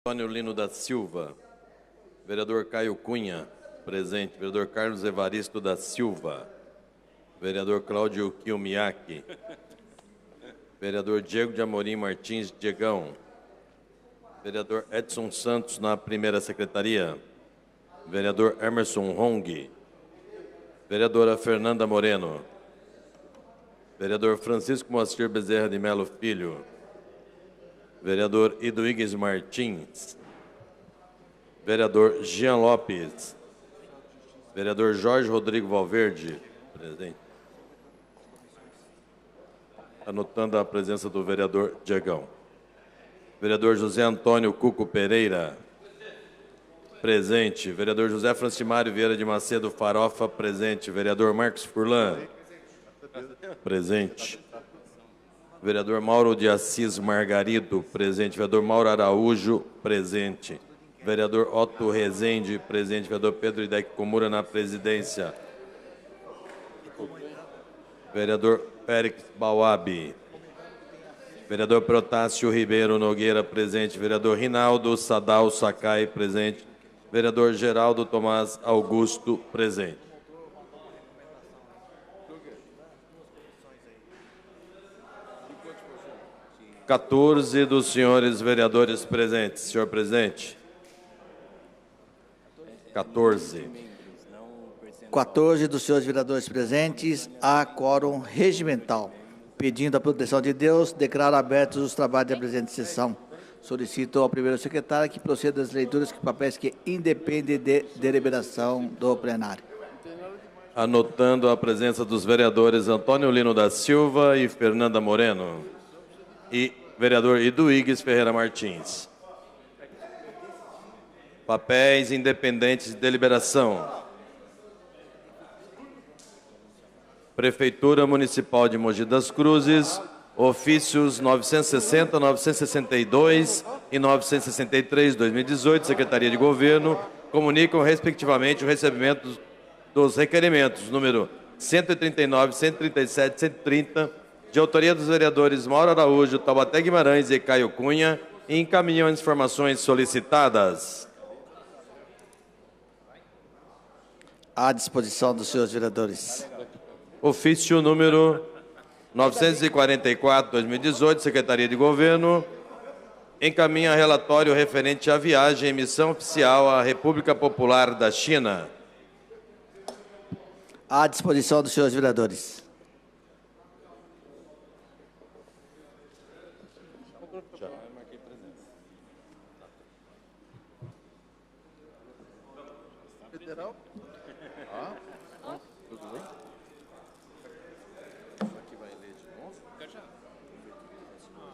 Antônio Lino da Silva. Vereador Caio Cunha, presente. Vereador Carlos Evaristo da Silva. Vereador Cláudio Kilmiaki. Vereador Diego de Amorim Martins Diegão. Vereador Edson Santos na primeira secretaria. Vereador Emerson Hong. Vereadora Fernanda Moreno. Vereador Francisco Moacir Bezerra de Melo Filho. Vereador Iduígues Martins. Vereador Jean Lopes. Vereador Jorge Rodrigo Valverde, presente. Anotando a presença do vereador Diegão. Vereador José Antônio Cuco Pereira, presente. Vereador José Francimário Vieira de Macedo Farofa, presente. Vereador Marcos Furlan, presente. Vereador Mauro de Assis Margarido, presente. Vereador Mauro Araújo, presente. Vereador Otto Rezende, presente. Vereador Pedro Idec Komura na presidência. Vereador Félix Bauabi. Vereador Protásio Ribeiro Nogueira, presente. Vereador Rinaldo Sadal Sakai, presente. Vereador Geraldo Tomás Augusto, presente. 14 dos senhores vereadores presentes. Senhor presidente. 14. 14 dos senhores vereadores presentes, há quórum regimental. Pedindo a proteção de Deus, declaro abertos os trabalhos da presente sessão. Solicito ao primeiro secretário que proceda às leituras de papéis que independem de deliberação do plenário. Anotando a presença dos vereadores Antônio Lino da Silva e Fernanda Moreno. E vereador Iduígues Ferreira Martins. Papéis independentes de deliberação. Prefeitura Municipal de Mogi das Cruzes, ofícios 960, 962 e 963, 2018, Secretaria de Governo, comunicam respectivamente o recebimento dos requerimentos número 139, 137, 130, de autoria dos vereadores Mauro Araújo, Taubaté Guimarães e Caio Cunha, e encaminham as informações solicitadas. À disposição dos senhores vereadores. Ofício número 944, 2018, Secretaria de Governo, encaminha relatório referente à viagem e missão oficial à República Popular da China. À disposição dos senhores vereadores. Federal? Tudo bem? Aqui vai ler de novo?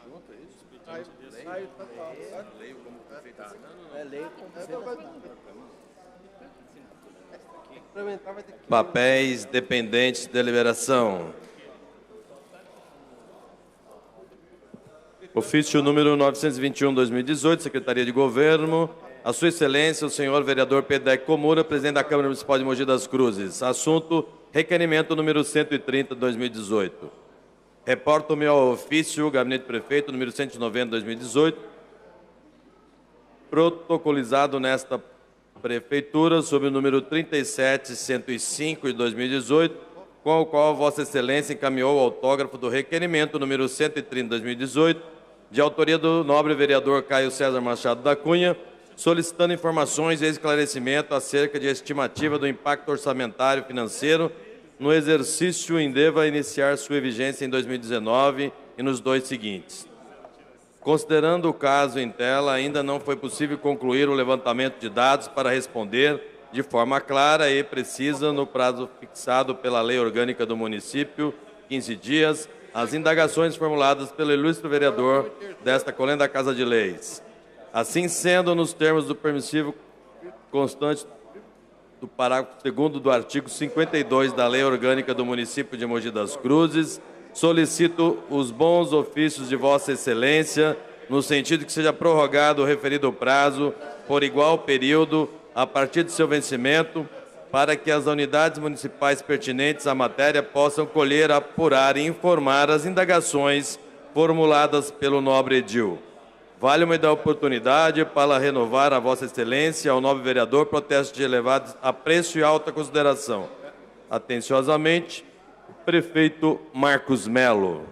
Junto, é isso? Leio como prefeito. Leio como prefeito. Papéis dependentes de deliberação. Ofício número 921, 2018, Secretaria de Governo. A Sua Excelência, o senhor vereador Pedro Idec Komura, presidente da Câmara Municipal de Mogi das Cruzes. Assunto, requerimento número 130, 2018. Reporto-me ao ofício, Gabinete Prefeito, número 190, 2018, protocolizado nesta Prefeitura, sob o número 37105 de 2018, com o qual Vossa Excelência encaminhou o autógrafo do requerimento número 130, 2018, de autoria do nobre vereador Caio César Machado da Cunha, solicitando informações e esclarecimento acerca de estimativa do impacto orçamentário financeiro no exercício em deva iniciar sua vigência em 2019 e nos dois seguintes. Considerando o caso em tela, ainda não foi possível concluir o levantamento de dados para responder de forma clara e precisa, no prazo fixado pela Lei Orgânica do Município, 15 dias, as indagações formuladas pelo ilustre vereador desta colenda da Casa de Leis. Assim sendo, nos termos do permissivo constante do parágrafo 2º do artigo 52 da Lei Orgânica do Município de Mogi das Cruzes, solicito os bons ofícios de Vossa Excelência, no sentido que seja prorrogado o referido prazo por igual período a partir de seu vencimento, para que as unidades municipais pertinentes à matéria possam colher, apurar e informar as indagações formuladas pelo nobre edil. Vale-me da oportunidade para renovar a Vossa Excelência, ao nobre vereador, protesto de elevado apreço e alta consideração. Atenciosamente, prefeito Marcos Melo.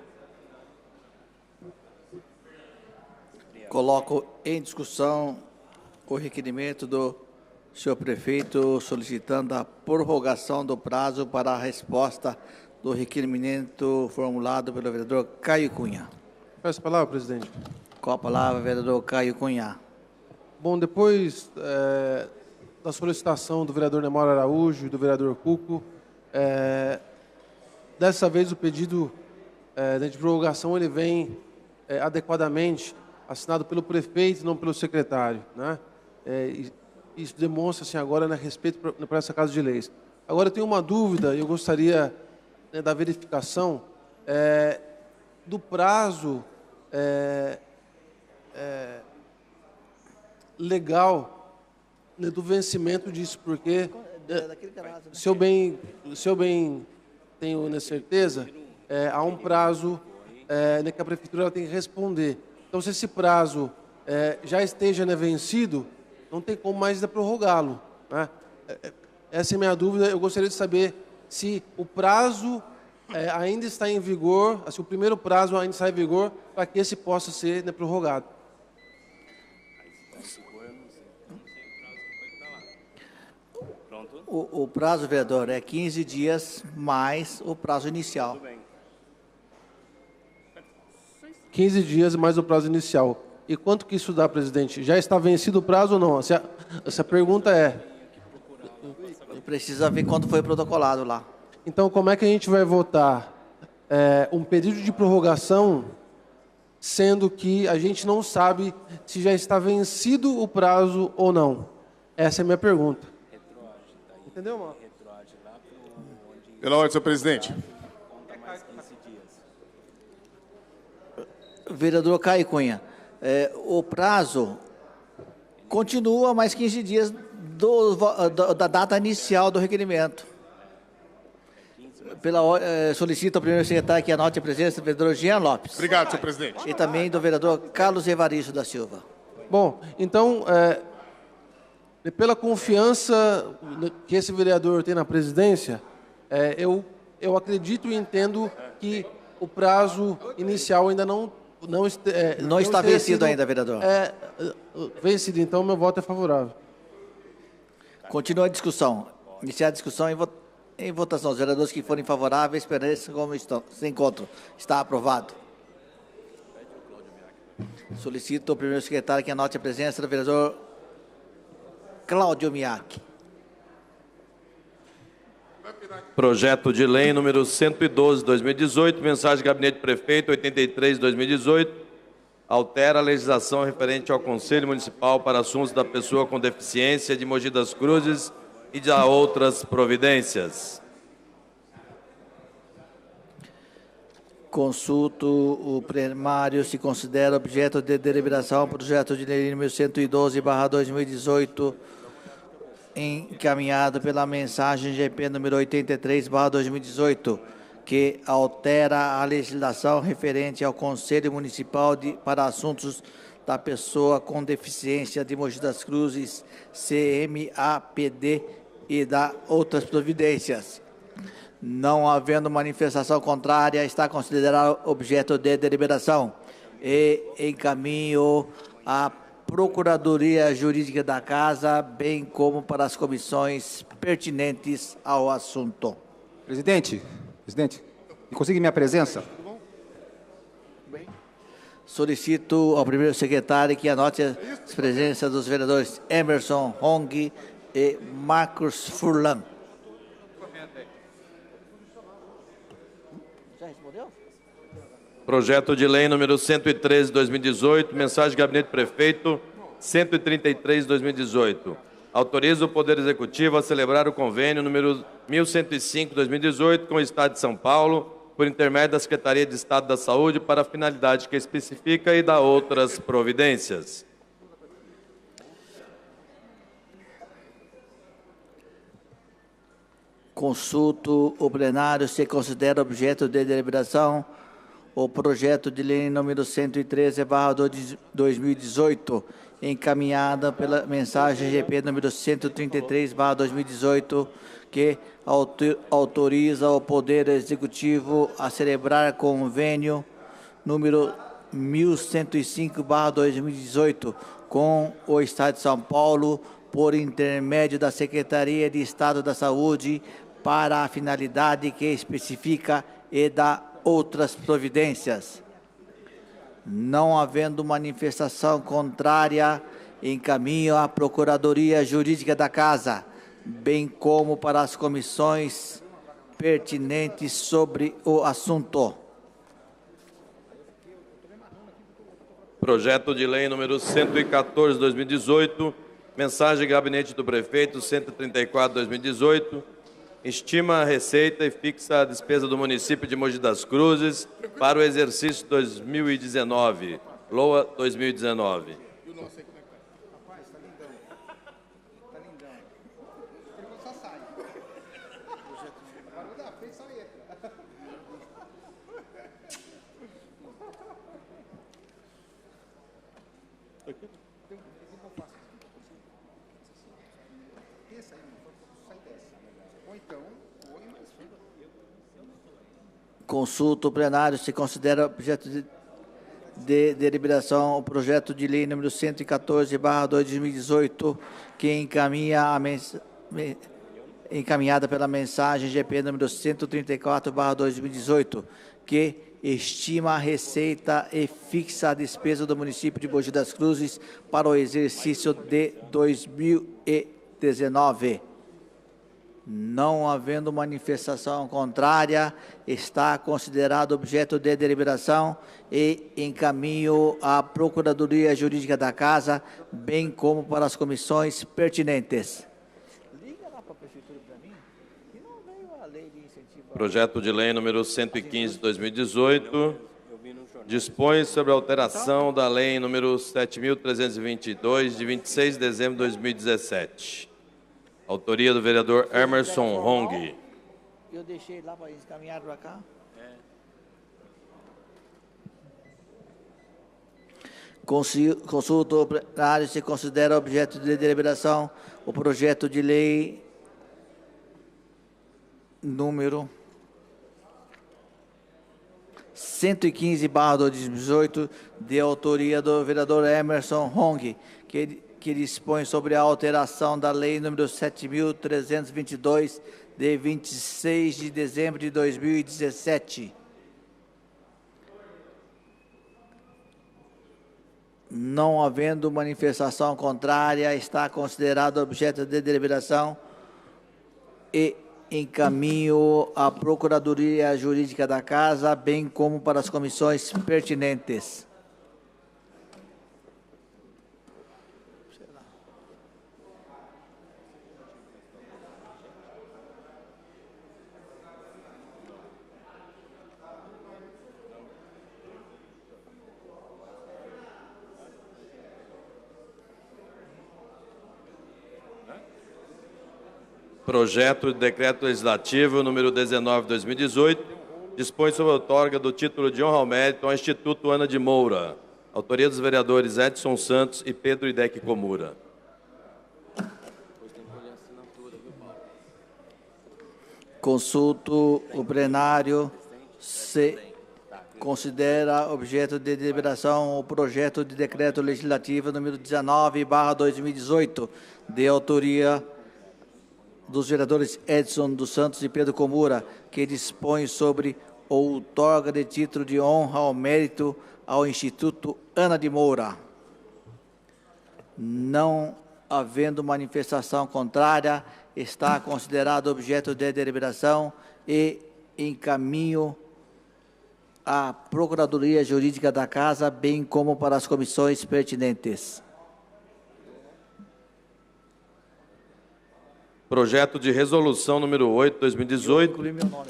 Coloco em discussão o requerimento do senhor prefeito solicitando a prorrogação do prazo para a resposta do requerimento formulado pelo vereador Caio Cunha. Peço a palavra, presidente. Com a palavra, vereador Caio Cunha. Bom, depois da solicitação do vereador Nemório Araújo e do vereador Cuco, dessa vez o pedido de prorrogação ele vem adequadamente assinado pelo prefeito e não pelo secretário, né? Isso demonstra-se agora a respeito para essa Casa de Leis. Agora, eu tenho uma dúvida, eu gostaria da verificação do prazo legal do vencimento disso, porque se eu bem tenho certeza, há um prazo que a prefeitura tem que responder. Então, se esse prazo já esteja vencido, não tem como mais prorrogá-lo, né? Essa é a minha dúvida. Eu gostaria de saber se o prazo ainda está em vigor, se o primeiro prazo ainda está em vigor, para que esse possa ser prorrogado. O prazo, vereador, é 15 dias mais o prazo inicial. 15 dias mais o prazo inicial. E quanto que isso dá, presidente? Já está vencido o prazo ou não? Essa pergunta Precisa ver quando foi protocolado lá. Então, como é que a gente vai votar um pedido de prorrogação, sendo que a gente não sabe se já está vencido o prazo ou não? Essa é a minha pergunta. Entendeu, Marco? Pela ordem, senhor presidente. Vereador Caio Cunha, o prazo continua mais 15 dias da data inicial do requerimento. Solicito ao primeiro secretário que anote a presença do vereador Jean Lopes. Obrigado, senhor presidente. E também do vereador Carlos Evaristo da Silva. Bom, então, pela confiança que esse vereador tem na presidência, eu acredito e entendo que o prazo inicial ainda não está vencido ainda, vereador. Vencido, então meu voto é favorável. Continua a discussão. Iniciar a discussão em votação. Os vereadores que forem favoráveis permaneçam como estão. Se encontram. Está aprovado. Solicito ao primeiro secretário que anote a presença do vereador Cláudio Miak. Projeto de lei número 112/2018, mensagem do Gabinete do Prefeito 83/2018, altera a legislação referente ao Conselho Municipal para assuntos da pessoa com deficiência de Mogi das Cruzes e de outras providências. Consulto o plenário se considera objeto de deliberação projeto de lei número 112/2018, encaminhado pela mensagem GP número 83/2018, que altera a legislação referente ao Conselho Municipal para assuntos da pessoa com deficiência de Mogi das Cruzes, CMAPD, e da outras providências. Não havendo manifestação contrária, está considerado objeto de deliberação e encaminho a Procuradoria Jurídica da Casa, bem como para as comissões pertinentes ao assunto. Presidente, consegue minha presença? Solicito ao primeiro secretário que anote a presença dos vereadores Emerson Hong e Marcos Furlan. Já respondeu? Projeto de lei número 113/2018, mensagem do Gabinete do Prefeito 133/2018. Autoriza o Poder Executivo a celebrar o convênio número 1105/2018 com o Estado de São Paulo, por intermédio da Secretaria de Estado da Saúde, para a finalidade que especifica e da outras providências. Consulto o plenário se considera objeto de deliberação o projeto de lei número 113/2018, encaminhada pela mensagem GP número 133/2018, que autoriza o Poder Executivo a celebrar convênio número 1105/2018 com o Estado de São Paulo, por intermédio da Secretaria de Estado da Saúde, para a finalidade que especifica e dá outras providências. Não havendo manifestação contrária, encaminho à Procuradoria Jurídica da Casa, bem como para as comissões pertinentes sobre o assunto. Projeto de lei número 114/2018, mensagem Gabinete do Prefeito 134/2018, estima a receita e fixa a despesa do município de Mogi das Cruzes para o exercício 2019, LOA 2019. Consulta o plenário se considera objeto de deliberação o projeto de lei número 114/2018, que encaminhada pela mensagem GP número 134/2018, que estima a receita e fixa a despesa do município de Mogi das Cruzes para o exercício de 2019. Não havendo manifestação contrária, está considerado objeto de deliberação e encaminho à Procuradoria Jurídica da Casa, bem como para as comissões pertinentes. Liga lá para a Prefeitura para mim, que não veio a lei de incentivo. Projeto de lei número 115/2018, dispõe sobre a alteração da lei número 7.322, de 26 de dezembro de 2017. Autoria do vereador Emerson Hong. Eu deixei lá para eles caminhar para cá. Consulta o plenário se considera objeto de deliberação o projeto de lei número 115/2018, de autoria do vereador Emerson Hong, que dispõe sobre a alteração da lei número 7.322, de 26 de dezembro de 2017. Não havendo manifestação contrária, está considerado objeto de deliberação e encaminho à Procuradoria Jurídica da Casa, bem como para as comissões pertinentes. Projeto de decreto legislativo número 19/2018, dispõe sobre a outorga do título de honra ao mérito ao Instituto Ana de Moura. Autoria dos vereadores Edson Santos e Pedro Idec Comura. Consulto o plenário se considera objeto de deliberação o projeto de decreto legislativo número 19/2018, de autoria dos vereadores Edson dos Santos e Pedro Comura, que dispõe sobre outorga de título de honra ao mérito ao Instituto Ana de Moura. Não havendo manifestação contrária, está considerado objeto de deliberação e encaminho à Procuradoria Jurídica da Casa, bem como para as comissões pertinentes. Projeto de resolução número 8/2018,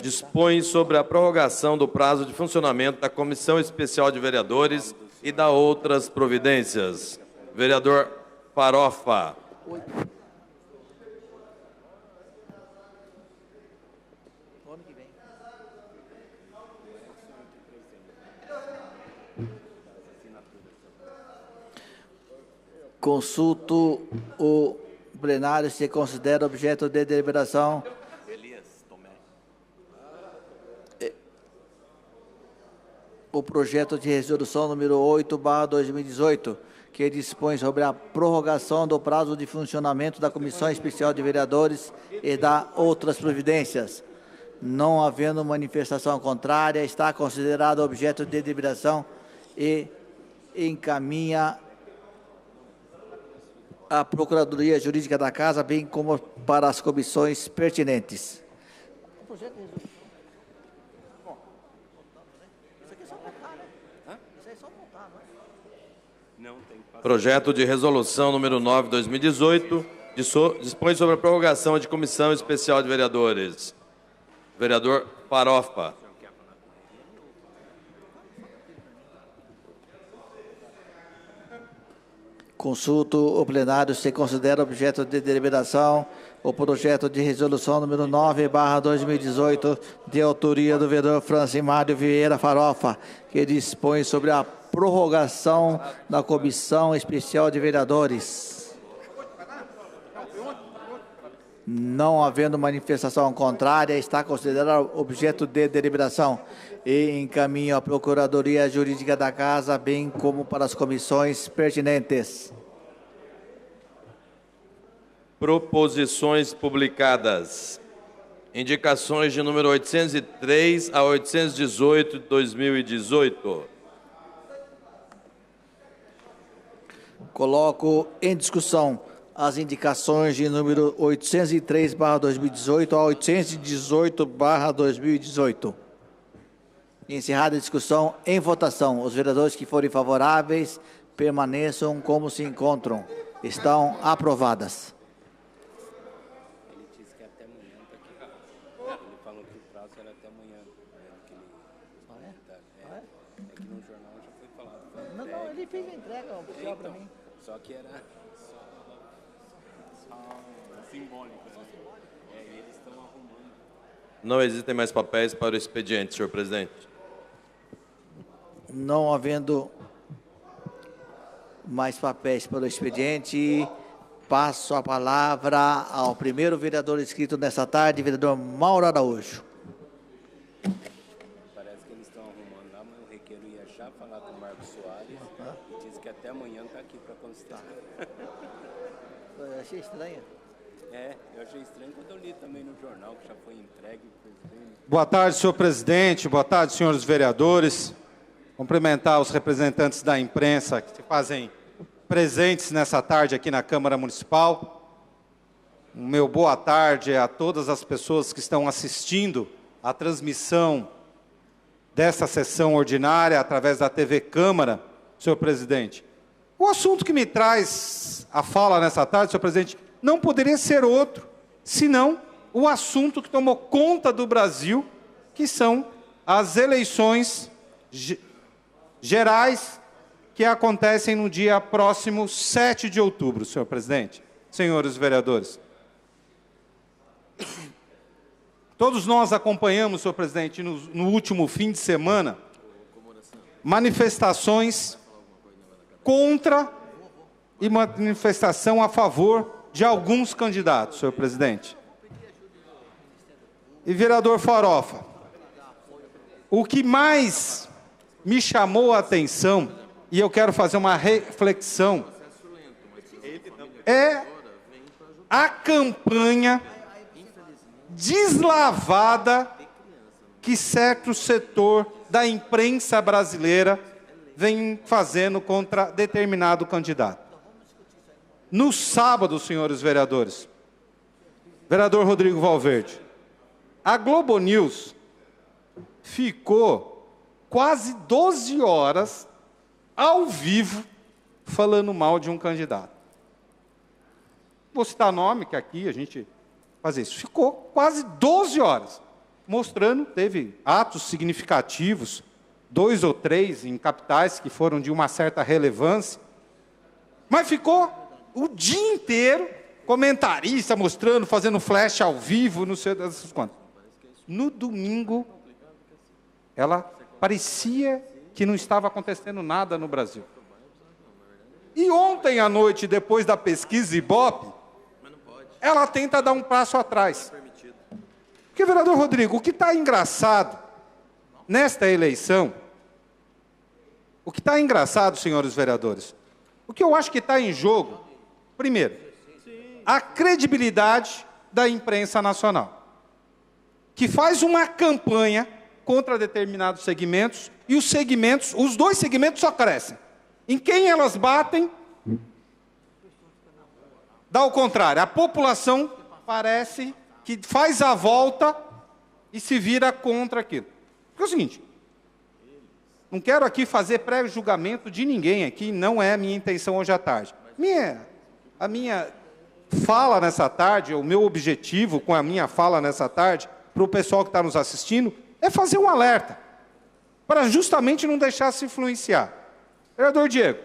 dispõe sobre a prorrogação do prazo de funcionamento da Comissão Especial de Vereadores e da outras providências. Vereador Farofa. Consulto o plenário se considera objeto de deliberação o projeto de resolução número 8/2018, que dispõe sobre a prorrogação do prazo de funcionamento da Comissão Especial de Vereadores e da outras providências. Não havendo manifestação contrária, está considerado objeto de deliberação e encaminha à Procuradoria Jurídica da Casa, bem como para as comissões pertinentes. Projeto de resolução número 9/2018 dispõe sobre a prorrogação de Comissão Especial de Vereadores. Vereador Farofa. Consulto o plenário se considera objeto de deliberação o projeto de resolução número 9/2018, de autoria do vereador Francimário Vieira Farofa, que dispõe sobre a prorrogação da Comissão Especial de Vereadores. Não havendo manifestação contrária, está considerado objeto de deliberação e encaminho à Procuradoria Jurídica da Casa, bem como para as comissões pertinentes. Proposições publicadas. Indicações de número 803 a 818 de 2018. Coloco em discussão as indicações de número 803/2018 a 818/2018. Encerrada a discussão, em votação. Os vereadores que forem favoráveis permaneçam como se encontram. Estão aprovadas. Ele disse que até amanhã está aqui. Ele falou que o prazo era até amanhã. É que no jornal já foi falado. Não, ele fez a entrega oficial para mim. Só que era simbólico. Eles estão arrumando. Não existem mais papéis para o expediente, senhor presidente. Não havendo mais papéis para o expediente, passo a palavra ao primeiro vereador inscrito nesta tarde, vereador Mauro Araújo. Parece que eles estão arrumando lá, mas o Requeiro ia já falar com o Marcos Soares e disse que até amanhã está aqui para constar. Eu achei estranho. Eu achei estranho quando eu li também no jornal que já foi entregue. Boa tarde, senhor presidente. Boa tarde, senhores vereadores. Cumprimentar os representantes da imprensa que se fazem presentes nessa tarde aqui na Câmara Municipal. O meu boa tarde a todas as pessoas que estão assistindo à transmissão dessa sessão ordinária através da TV Câmara, senhor presidente. O assunto que me traz a fala nessa tarde, senhor presidente, não poderia ser outro, senão o assunto que tomou conta do Brasil, que são as eleições gerais que acontecem no dia próximo 7 de outubro, senhor presidente, senhores vereadores. Todos nós acompanhamos, senhor presidente, no último fim de semana, manifestações contra e manifestação a favor de alguns candidatos, senhor presidente. E vereador Farofa, o que mais me chamou a atenção, e eu quero fazer uma reflexão, é a campanha deslavada que certo setor da imprensa brasileira vem fazendo contra determinado candidato. No sábado, senhores vereadores, vereador Rodrigo Valverde, a Globo News ficou quase 12 horas ao vivo falando mal de um candidato. Vou citar nome, que aqui a gente faz isso. Ficou quase 12 horas mostrando, teve atos significativos, 2 ou 3 em capitais que foram de uma certa relevância, mas ficou o dia inteiro comentarista mostrando, fazendo flash ao vivo, não sei dessas quantas. No domingo, ela parecia que não estava acontecendo nada no Brasil. E ontem à noite, depois da pesquisa Ibope, ela tenta dar um passo atrás. Porque, vereador Rodrigo, o que está engraçado nesta eleição, o que está engraçado, senhores vereadores, o que eu acho que está em jogo, primeiro, a credibilidade da imprensa nacional, que faz uma campanha contra determinados segmentos, e os dois segmentos só crescem. Em quem elas batem, dá o contrário. A população parece que faz a volta e se vira contra aquilo. Porque é o seguinte, não quero aqui fazer pré-julgamento de ninguém aqui, não é a minha intenção hoje à tarde. A minha fala nessa tarde, o meu objetivo com a minha fala nessa tarde, para o pessoal que está nos assistindo, é fazer um alerta, para justamente não deixar se influenciar. Vereador Diego,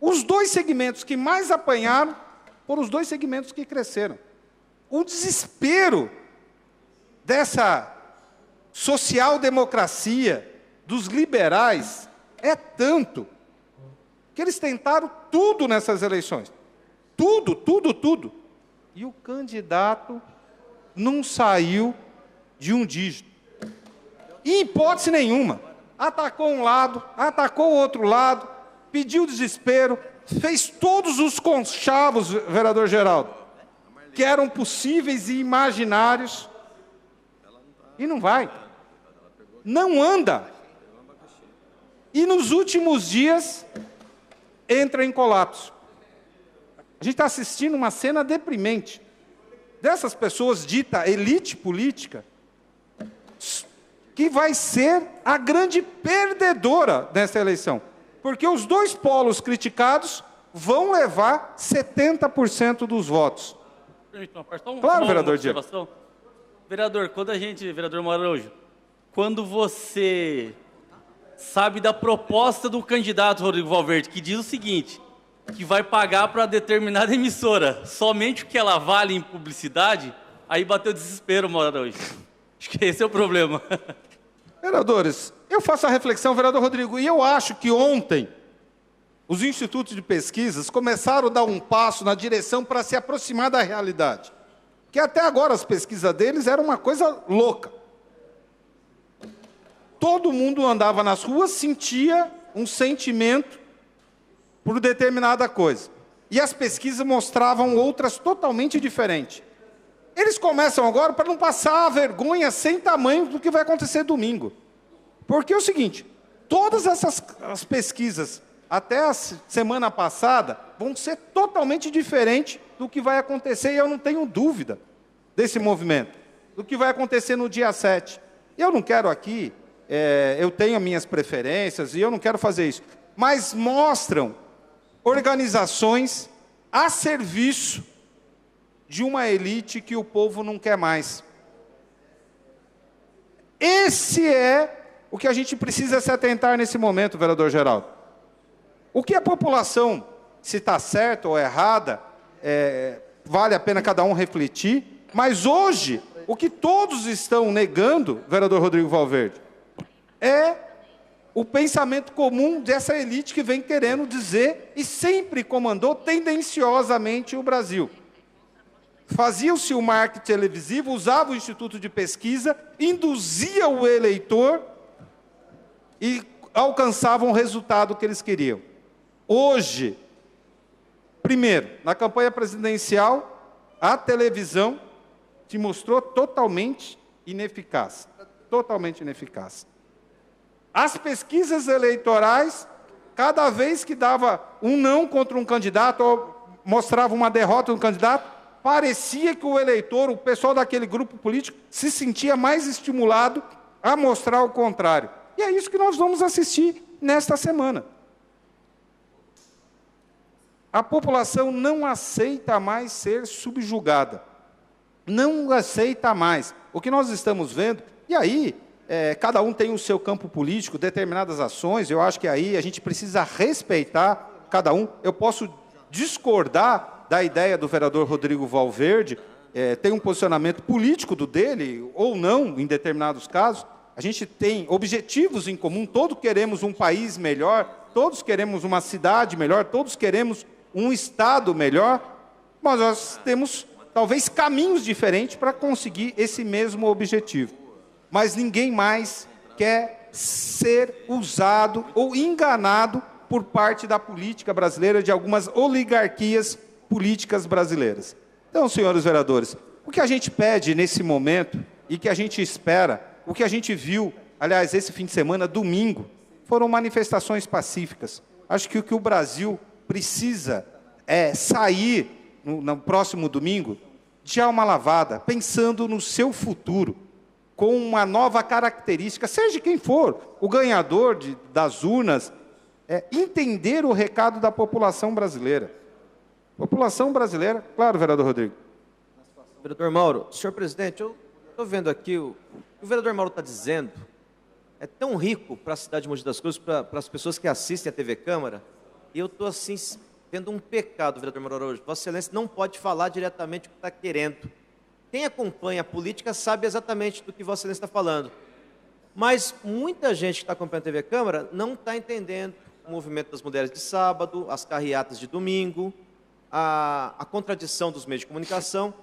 os dois segmentos que mais apanharam foram os dois segmentos que cresceram. O desespero dessa social-democracia, dos liberais, é tanto que eles tentaram tudo nessas eleições. Tudo, tudo, tudo. E o candidato não saiu de um dígito. Em hipótese nenhuma. Atacou um lado, atacou o outro lado, pediu desespero, fez todos os conchavos, vereador Geraldo, que eram possíveis e imaginários, e não vai. Não anda. E nos últimos dias, entra em colapso. A gente está assistindo uma cena deprimente. Dessas pessoas dita elite política, que vai ser a grande perdedora dessa eleição. Porque os dois polos criticados vão levar 70% dos votos. Claro, vereador Diego. Vereador, vereador Marujo, quando você sabe da proposta do candidato Rodrigo Valverde, que diz o seguinte, que vai pagar para determinada emissora somente o que ela vale em publicidade, aí bateu desespero, Marujo. Acho que esse é o problema. Vereadores, eu faço a reflexão, vereador Rodrigo, e eu acho que ontem os institutos de pesquisas começaram a dar um passo na direção para se aproximar da realidade. Que até agora as pesquisas deles eram uma coisa louca. Todo mundo andava nas ruas, sentia um sentimento por determinada coisa. E as pesquisas mostravam outras totalmente diferentes. Eles começam agora para não passar a vergonha sem tamanho do que vai acontecer domingo. Porque é o seguinte, todas as pesquisas, até a semana passada, vão ser totalmente diferentes do que vai acontecer, e eu não tenho dúvida desse movimento, do que vai acontecer no dia 7. Eu não quero aqui, eu tenho as minhas preferências, e eu não quero fazer isso, mas mostram organizações a serviço de uma elite que o povo não quer mais. Esse é o que a gente precisa se atentar nesse momento, vereador Geraldo. O que a população, se está certa ou errada, vale a pena cada um refletir, mas hoje, o que todos estão negando, vereador Rodrigo Valverde, é o pensamento comum dessa elite que vem querendo dizer e sempre comandou tendenciosamente o Brasil. Fazia-se o marketing televisivo, usava o instituto de pesquisa, induzia o eleitor e alcançavam o resultado que eles queriam. Hoje, primeiro, na campanha presidencial, a televisão se mostrou totalmente ineficaz. Totalmente ineficaz. As pesquisas eleitorais, cada vez que dava um não contra um candidato, ou mostrava uma derrota do candidato, parecia que o eleitor, o pessoal daquele grupo político, se sentia mais estimulado a mostrar o contrário. E é isso que nós vamos assistir nesta semana. A população não aceita mais ser subjugada. Não aceita mais. O que nós estamos vendo, e aí, cada um tem o seu campo político, determinadas ações, eu acho que aí a gente precisa respeitar cada um. Eu posso discordar da ideia do vereador Rodrigo Valverde, tem um posicionamento político do dele, ou não, em determinados casos. A gente tem objetivos em comum, todos queremos um país melhor, todos queremos uma cidade melhor, todos queremos um estado melhor, mas nós temos talvez caminhos diferentes para conseguir esse mesmo objetivo. Mas ninguém mais quer ser usado ou enganado por parte da política brasileira, de algumas oligarquias políticas brasileiras. Então, senhores vereadores, o que a gente pede nesse momento e que a gente espera, o que a gente viu, aliás, esse fim de semana, domingo, foram manifestações pacíficas. Acho que o que o Brasil precisa é sair, no próximo domingo, de alma lavada, pensando no seu futuro, com uma nova característica, seja quem for, o ganhador das urnas, entender o recado da população brasileira. População brasileira, claro, vereador Rodrigo. Vereador Mauro, senhor presidente, eu estou vendo aqui, o vereador Mauro está dizendo, é tão rico para a cidade de Mogi das Cruzes, para as pessoas que assistem a TV Câmara, e eu estou assim, vendo um pecado, vereador Mauro Araújo. Vossa Excelência não pode falar diretamente o que está querendo. Quem acompanha a política sabe exatamente do que Vossa Excelência está falando. Mas muita gente que está acompanhando a TV Câmara não está entendendo o movimento das mulheres de sábado, as carreatas de domingo, a contradição dos meios de comunicação.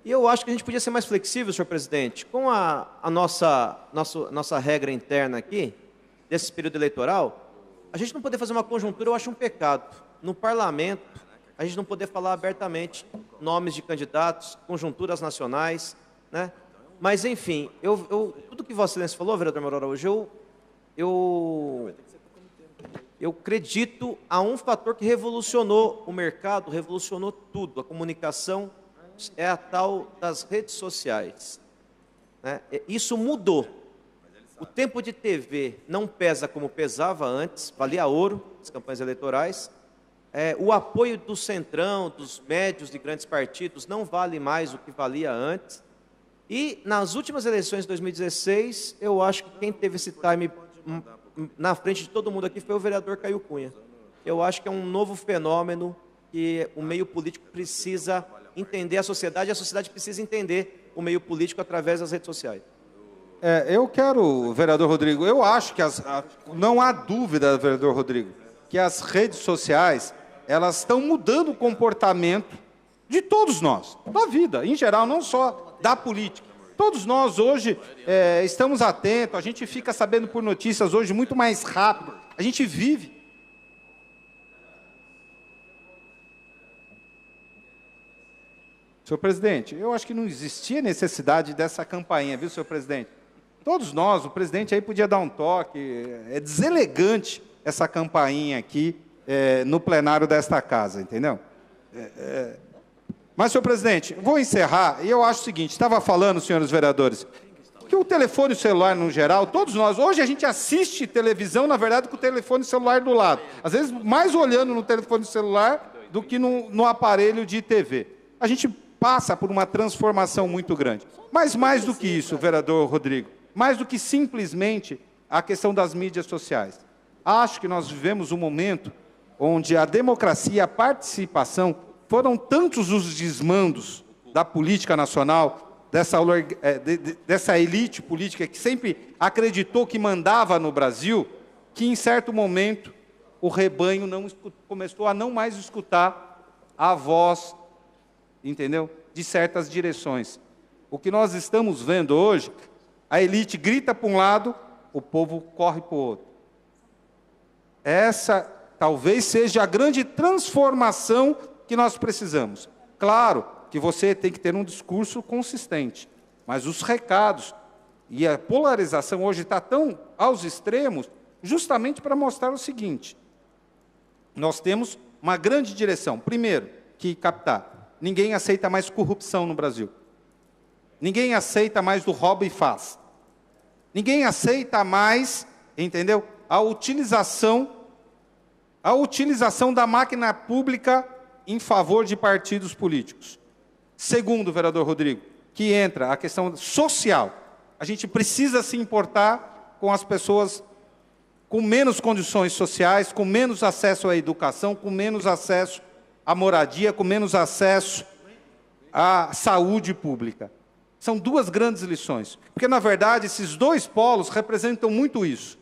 E eu acho que a gente podia ser mais flexível, senhor presidente, com a nossa regra interna aqui, desse período eleitoral, a gente não poder fazer uma conjuntura, eu acho um pecado. No parlamento, a gente não poder falar abertamente nomes de candidatos, conjunturas nacionais, né? Mas, enfim, tudo que Vossa Excelência falou, vereador Mauro Araújo, eu acredito a um fator que revolucionou o mercado, revolucionou tudo. A comunicação é a tal das redes sociais, né? Isso mudou. O tempo de TV não pesa como pesava antes, valia ouro, as campanhas eleitorais. O apoio do centrão, dos médios de grandes partidos, não vale mais o que valia antes. E, nas últimas eleições de 2016, eu acho que quem teve esse time na frente de todo mundo aqui foi o vereador Caio Cunha. Eu acho que é um novo fenômeno que o meio político precisa entender a sociedade, e a sociedade precisa entender o meio político através das redes sociais. Eu quero, vereador Rodrigo, eu acho que não há dúvida, vereador Rodrigo, que as redes sociais, elas estão mudando o comportamento de todos nós, da vida, em geral, não só da política. Todos nós hoje estamos atentos, a gente fica sabendo por notícias hoje muito mais rápido, a gente vive. Senhor presidente, eu acho que não existia necessidade dessa campainha, viu, senhor presidente? Todos nós, o presidente aí podia dar um toque, é deselegante essa campainha aqui no plenário desta casa, entendeu? Mas, senhor presidente, vou encerrar, e eu acho o seguinte, estava falando, senhores vereadores, que o telefone celular, no geral, todos nós, hoje a gente assiste televisão, na verdade, com o telefone celular do lado. Às vezes, mais olhando no telefone celular do que no aparelho de TV. A gente passa por uma transformação muito grande. Mas mais do que isso, vereador Rodrigo, mais do que simplesmente a questão das mídias sociais. Acho que nós vivemos um momento onde a democracia e a participação foram tantos os desmandos da política nacional, dessa elite política que sempre acreditou que mandava no Brasil, que em certo momento o rebanho começou a não mais escutar a voz, entendeu, de certas direções. O que nós estamos vendo hoje, a elite grita para um lado, o povo corre para o outro. Essa talvez seja a grande transformação que nós precisamos. Claro que você tem que ter um discurso consistente, mas os recados e a polarização hoje está tão aos extremos, justamente para mostrar o seguinte: nós temos uma grande direção. Primeiro, que captar. Ninguém aceita mais corrupção no Brasil. Ninguém aceita mais do rouba e faz. Ninguém aceita mais, entendeu? A utilização da máquina pública em favor de partidos políticos. Segundo, vereador Rodrigo, que entra a questão social. A gente precisa se importar com as pessoas com menos condições sociais, com menos acesso à educação, com menos acesso à moradia, com menos acesso à saúde pública. São duas grandes lições, porque, na verdade, esses dois polos representam muito isso.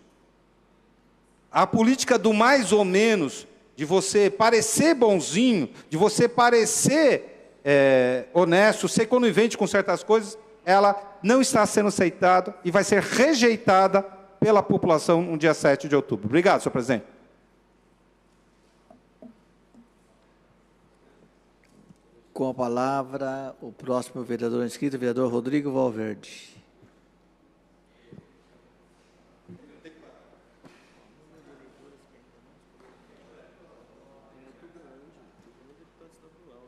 a política do mais ou menos, de você parecer bonzinho, de você parecer honesto, ser conivente com certas coisas, ela não está sendo aceitada e vai ser rejeitada pela população no dia 7 de outubro. Obrigado, senhor presidente. Com a palavra, o próximo vereador inscrito, o vereador Rodrigo Valverde.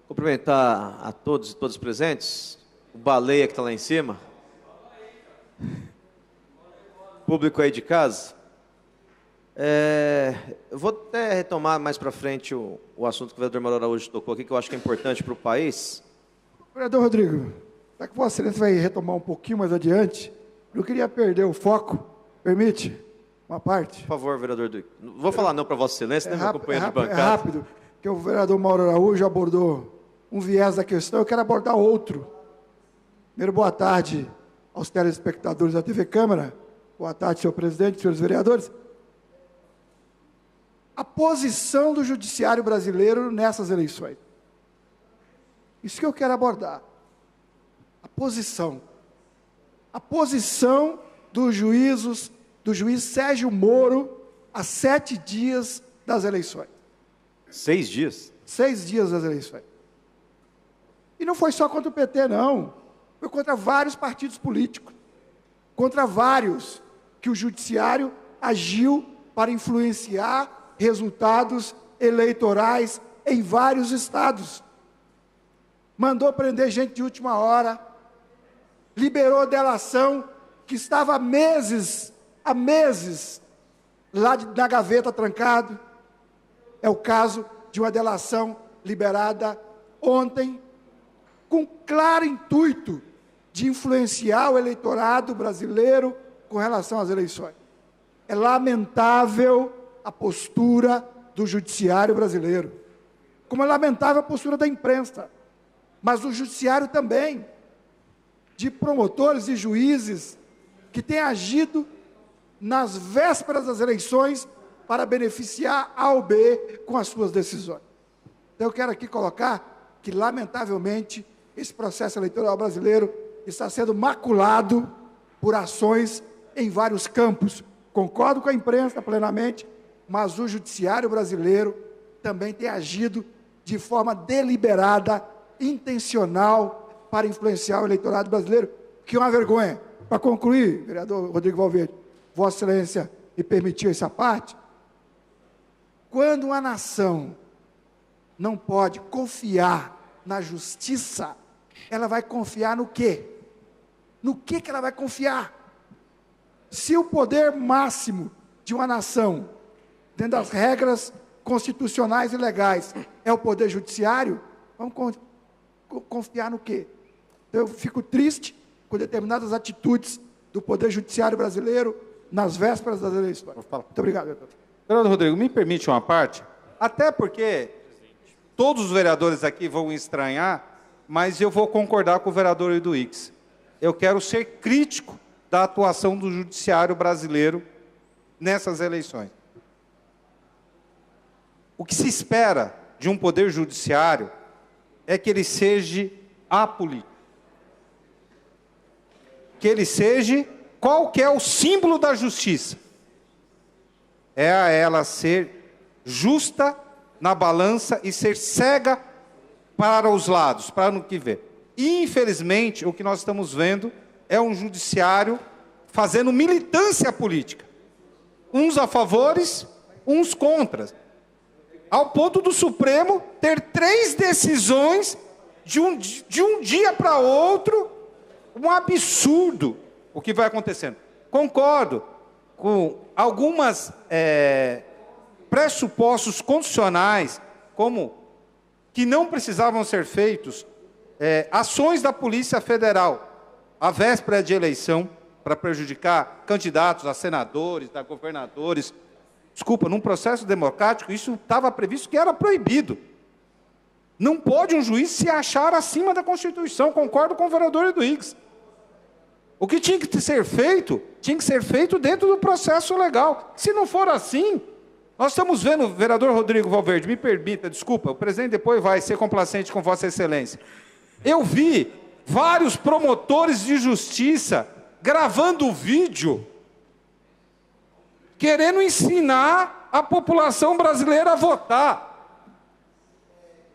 Cumprimentar a todos e todas presentes, o Baleia que está lá em cima, público aí de casa. Eu vou até retomar mais para frente o assunto que o vereador Mauro Araújo tocou aqui, que eu acho que é importante para o país. Vereador Rodrigo, já que Vossa Excelência vai retomar um pouquinho mais adiante, eu queria perder o foco, permite uma parte? Por favor, vereador Duque. Não vou falar não para Vossa Excelência, né, meu companheiro de É bancada. rápido, que o vereador Mauro Araújo abordou um viés da questão, eu quero abordar outro. Primeiro, boa tarde aos telespectadores da TV Câmara, boa tarde, senhor presidente, senhores vereadores. A posição do judiciário brasileiro nessas eleições. Isso que eu quero abordar. A posição. A posição dos juízos, do juiz Sérgio Moro, a 7 dias das eleições. 6 dias? 6 dias das eleições. E não foi só contra o PT, não. Foi contra vários partidos políticos. Contra vários que o judiciário agiu para influenciar resultados eleitorais em vários estados. Mandou prender gente de última hora, liberou delação que estava há meses lá na gaveta trancado. É o caso de uma delação liberada ontem, com claro intuito de influenciar o eleitorado brasileiro com relação às eleições. É lamentável a postura do judiciário brasileiro, como é lamentável a postura da imprensa, mas do judiciário também, de promotores e juízes que têm agido nas vésperas das eleições para beneficiar A ou B com as suas decisões. Então eu quero aqui colocar que, lamentavelmente, esse processo eleitoral brasileiro está sendo maculado por ações em vários campos. Concordo com a imprensa plenamente, mas o judiciário brasileiro também tem agido de forma deliberada, intencional, para influenciar o eleitorado brasileiro, que é uma vergonha. Para concluir, vereador Rodrigo Valverde, Vossa Excelência me permitiu essa parte, quando uma nação não pode confiar na justiça, ela vai confiar no quê? No que ela vai confiar? Se o poder máximo de uma nação, dentro das regras constitucionais e legais, é o poder judiciário, vamos confiar no quê? Então, eu fico triste com determinadas atitudes do poder judiciário brasileiro nas vésperas das eleições. Muito obrigado, vereador. Vereador Rodrigo, me permite uma parte? Até porque todos os vereadores aqui vão estranhar, mas eu vou concordar com o vereador Eduígues. Eu quero ser crítico da atuação do judiciário brasileiro nessas eleições. O que se espera de um poder judiciário é que ele seja apolítico. Que ele seja qual que é o símbolo da justiça. É a ela ser justa na balança e ser cega para os lados, para no que vê. Infelizmente, o que nós estamos vendo é um judiciário fazendo militância política. Uns a favores, uns contras. Ao ponto do Supremo ter 3 decisões de um dia para outro, um absurdo o que vai acontecendo. Concordo com algumas pressupostos constitucionais, como que não precisavam ser feitos ações da Polícia Federal à véspera de eleição para prejudicar candidatos a senadores, a governadores. Desculpa, num processo democrático, isso estava previsto que era proibido. Não pode um juiz se achar acima da Constituição, concordo com o vereador Eduígues. O que tinha que ser feito dentro do processo legal. Se não for assim, Nós estamos vendo, vereador Rodrigo Valverde, me permita, desculpa, o presidente depois vai ser complacente com Vossa Excelência. Eu vi vários promotores de justiça gravando vídeo, querendo ensinar a população brasileira a votar.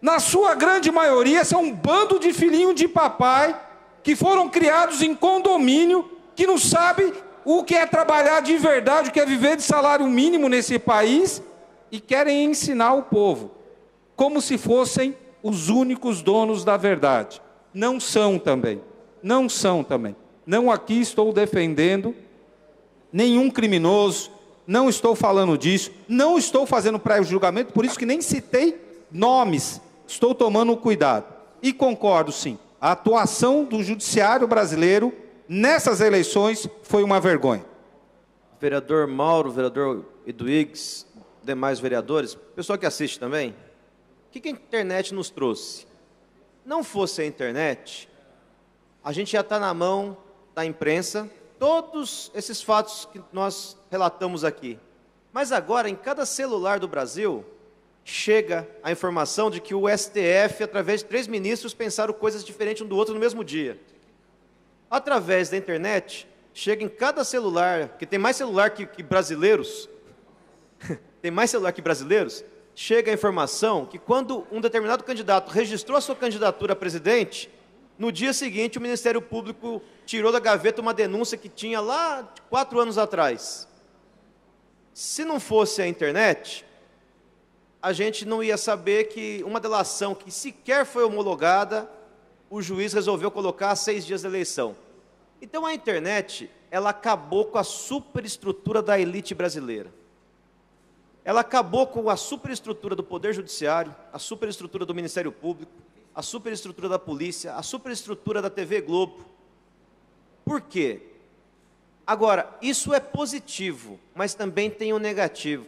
Na sua grande maioria, são um bando de filhinho de papai que foram criados em condomínio, que não sabe o que é trabalhar de verdade, o que é viver de salário mínimo nesse país, e querem ensinar o povo, como se fossem os únicos donos da verdade. Não são também. Não são também. Não aqui estou defendendo nenhum criminoso, não estou falando disso, não estou fazendo pré-julgamento, por isso que nem citei nomes, estou tomando cuidado. E concordo, sim, a atuação do judiciário brasileiro nessas eleições foi uma vergonha. Vereador Mauro, vereador Eduígues, demais vereadores, pessoal que assiste também, o que a internet nos trouxe? Não fosse a internet, a gente já está na mão da imprensa, todos esses fatos que nós relatamos aqui. Mas agora, em cada celular do Brasil, chega a informação de que o STF, através de 3 ministros, pensaram coisas diferentes um do outro no mesmo dia. Através da internet, chega em cada celular, que tem mais celular que brasileiros, tem mais celular que brasileiros, chega a informação que quando um determinado candidato registrou a sua candidatura a presidente, no dia seguinte o Ministério Público tirou da gaveta uma denúncia que tinha lá de 4 anos atrás. Se não fosse a internet, a gente não ia saber que uma delação que sequer foi homologada, o juiz resolveu colocar a 6 dias da eleição. Então a internet, ela acabou com a superestrutura da elite brasileira. Ela acabou com a superestrutura do Poder Judiciário, a superestrutura do Ministério Público, a superestrutura da polícia, a superestrutura da TV Globo. Por quê? Agora, isso é positivo, mas também tem um negativo.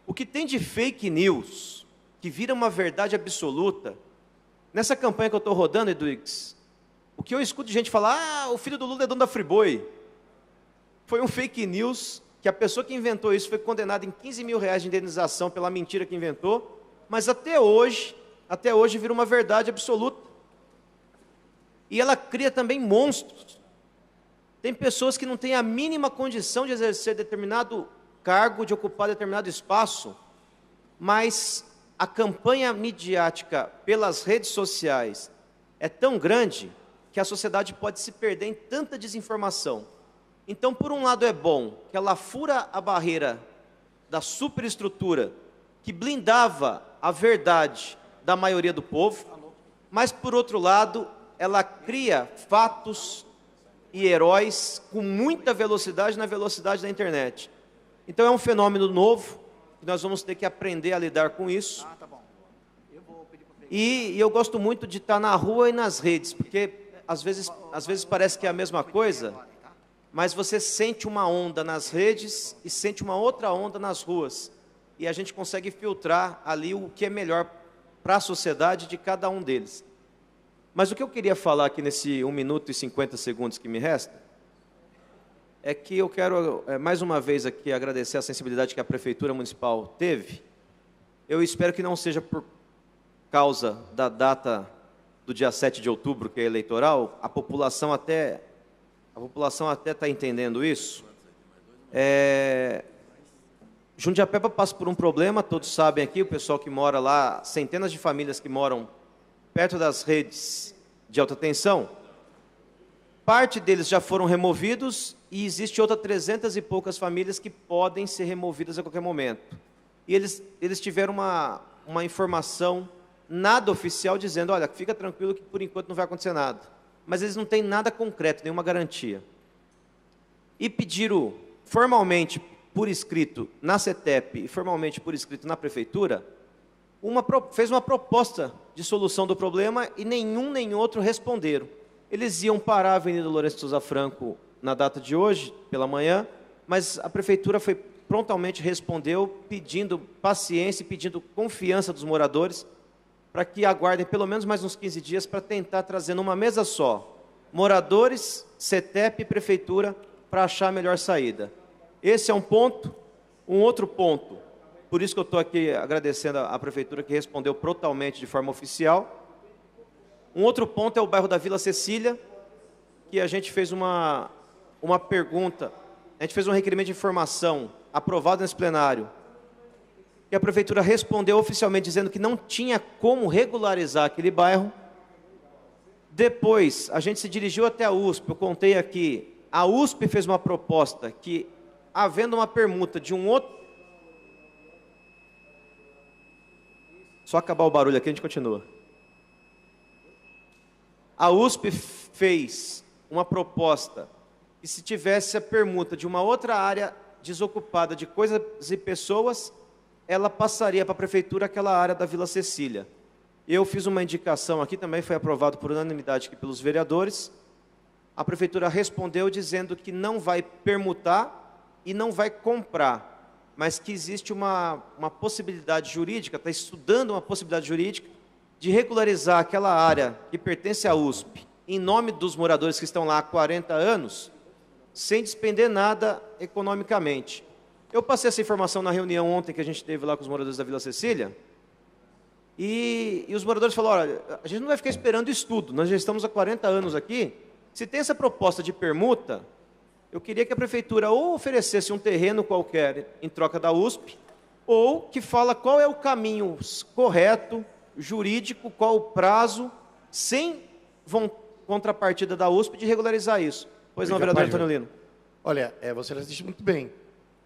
O que tem de fake news, que vira uma verdade absoluta, nessa campanha que eu estou rodando, Eduígues, o que eu escuto de gente falar, o filho do Lula é dono da Friboi, foi um fake news, que a pessoa que inventou isso foi condenada em R$15 mil de indenização pela mentira que inventou, mas até hoje vira uma verdade absoluta. E ela cria também monstros. Tem pessoas que não têm a mínima condição de exercer determinado cargo, de ocupar determinado espaço, mas a campanha midiática pelas redes sociais é tão grande que a sociedade pode se perder em tanta desinformação. Então, por um lado é bom que ela fura a barreira da superestrutura que blindava a verdade da maioria do povo, mas, por outro lado, ela cria fatos e heróis com muita velocidade na velocidade da internet. Então é um fenômeno novo, que nós vamos ter que aprender a lidar com isso. E eu gosto muito de estar na rua e nas redes, porque às vezes parece que é a mesma coisa, mas você sente uma onda nas redes e sente uma outra onda nas ruas. E a gente consegue filtrar ali o que é melhor para a sociedade de cada um deles. Mas o que eu queria falar aqui nesse 1 minuto e 50 segundos que me resta, é que eu quero, mais uma vez aqui, agradecer a sensibilidade que a Prefeitura Municipal teve. Eu espero que não seja por causa da data do dia 7 de outubro, que é eleitoral, a população até está entendendo isso. Jundiapeba passa por um problema, todos sabem aqui, o pessoal que mora lá, centenas de famílias que moram perto das redes de alta tensão, parte deles já foram removidos e existe outras 300 e poucas famílias que podem ser removidas a qualquer momento. E eles tiveram uma informação nada oficial dizendo, olha, fica tranquilo que por enquanto não vai acontecer nada. Mas eles não têm nada concreto, nenhuma garantia. E pediram formalmente por escrito na CETEP e formalmente por escrito na Prefeitura, fez uma proposta de solução do problema e nenhum nem outro responderam. Eles iam parar a Avenida Lourenço Souza Franco na data de hoje, pela manhã, mas a Prefeitura prontamente respondeu, pedindo paciência e pedindo confiança dos moradores, para que aguardem pelo menos mais uns 15 dias para tentar trazer numa mesa só, moradores, CETEP e Prefeitura, para achar a melhor saída. Esse é um ponto. Um outro ponto, por isso que eu estou aqui agradecendo à Prefeitura que respondeu prontamente de forma oficial. Um outro ponto é o bairro da Vila Cecília, que a gente fez uma pergunta, a gente fez um requerimento de informação aprovado nesse plenário, e a Prefeitura respondeu oficialmente dizendo que não tinha como regularizar aquele bairro. Depois, a gente se dirigiu até a USP, eu contei aqui, a USP fez uma proposta que, havendo uma permuta de um outro... Só acabar o barulho aqui, a gente continua. A USP fez uma proposta que, se tivesse a permuta de uma outra área desocupada de coisas e pessoas, ela passaria para a Prefeitura aquela área da Vila Cecília. Eu fiz uma indicação aqui, também foi aprovado por unanimidade aqui pelos vereadores. A Prefeitura respondeu dizendo que não vai permutar e não vai comprar, mas que existe uma possibilidade jurídica, está estudando uma possibilidade jurídica de regularizar aquela área que pertence à USP, em nome dos moradores que estão lá há 40 anos, sem despender nada economicamente. Eu passei essa informação na reunião ontem que a gente teve lá com os moradores da Vila Cecília, e os moradores falaram, olha, a gente não vai ficar esperando estudo, nós já estamos há 40 anos aqui, se tem essa proposta de permuta, eu queria que a Prefeitura ou oferecesse um terreno qualquer em troca da USP, ou que fala qual é o caminho correto, jurídico, qual o prazo, sem contrapartida da USP, de regularizar isso. Pois não, vereador Antônio Lino? Olha, você disse muito bem.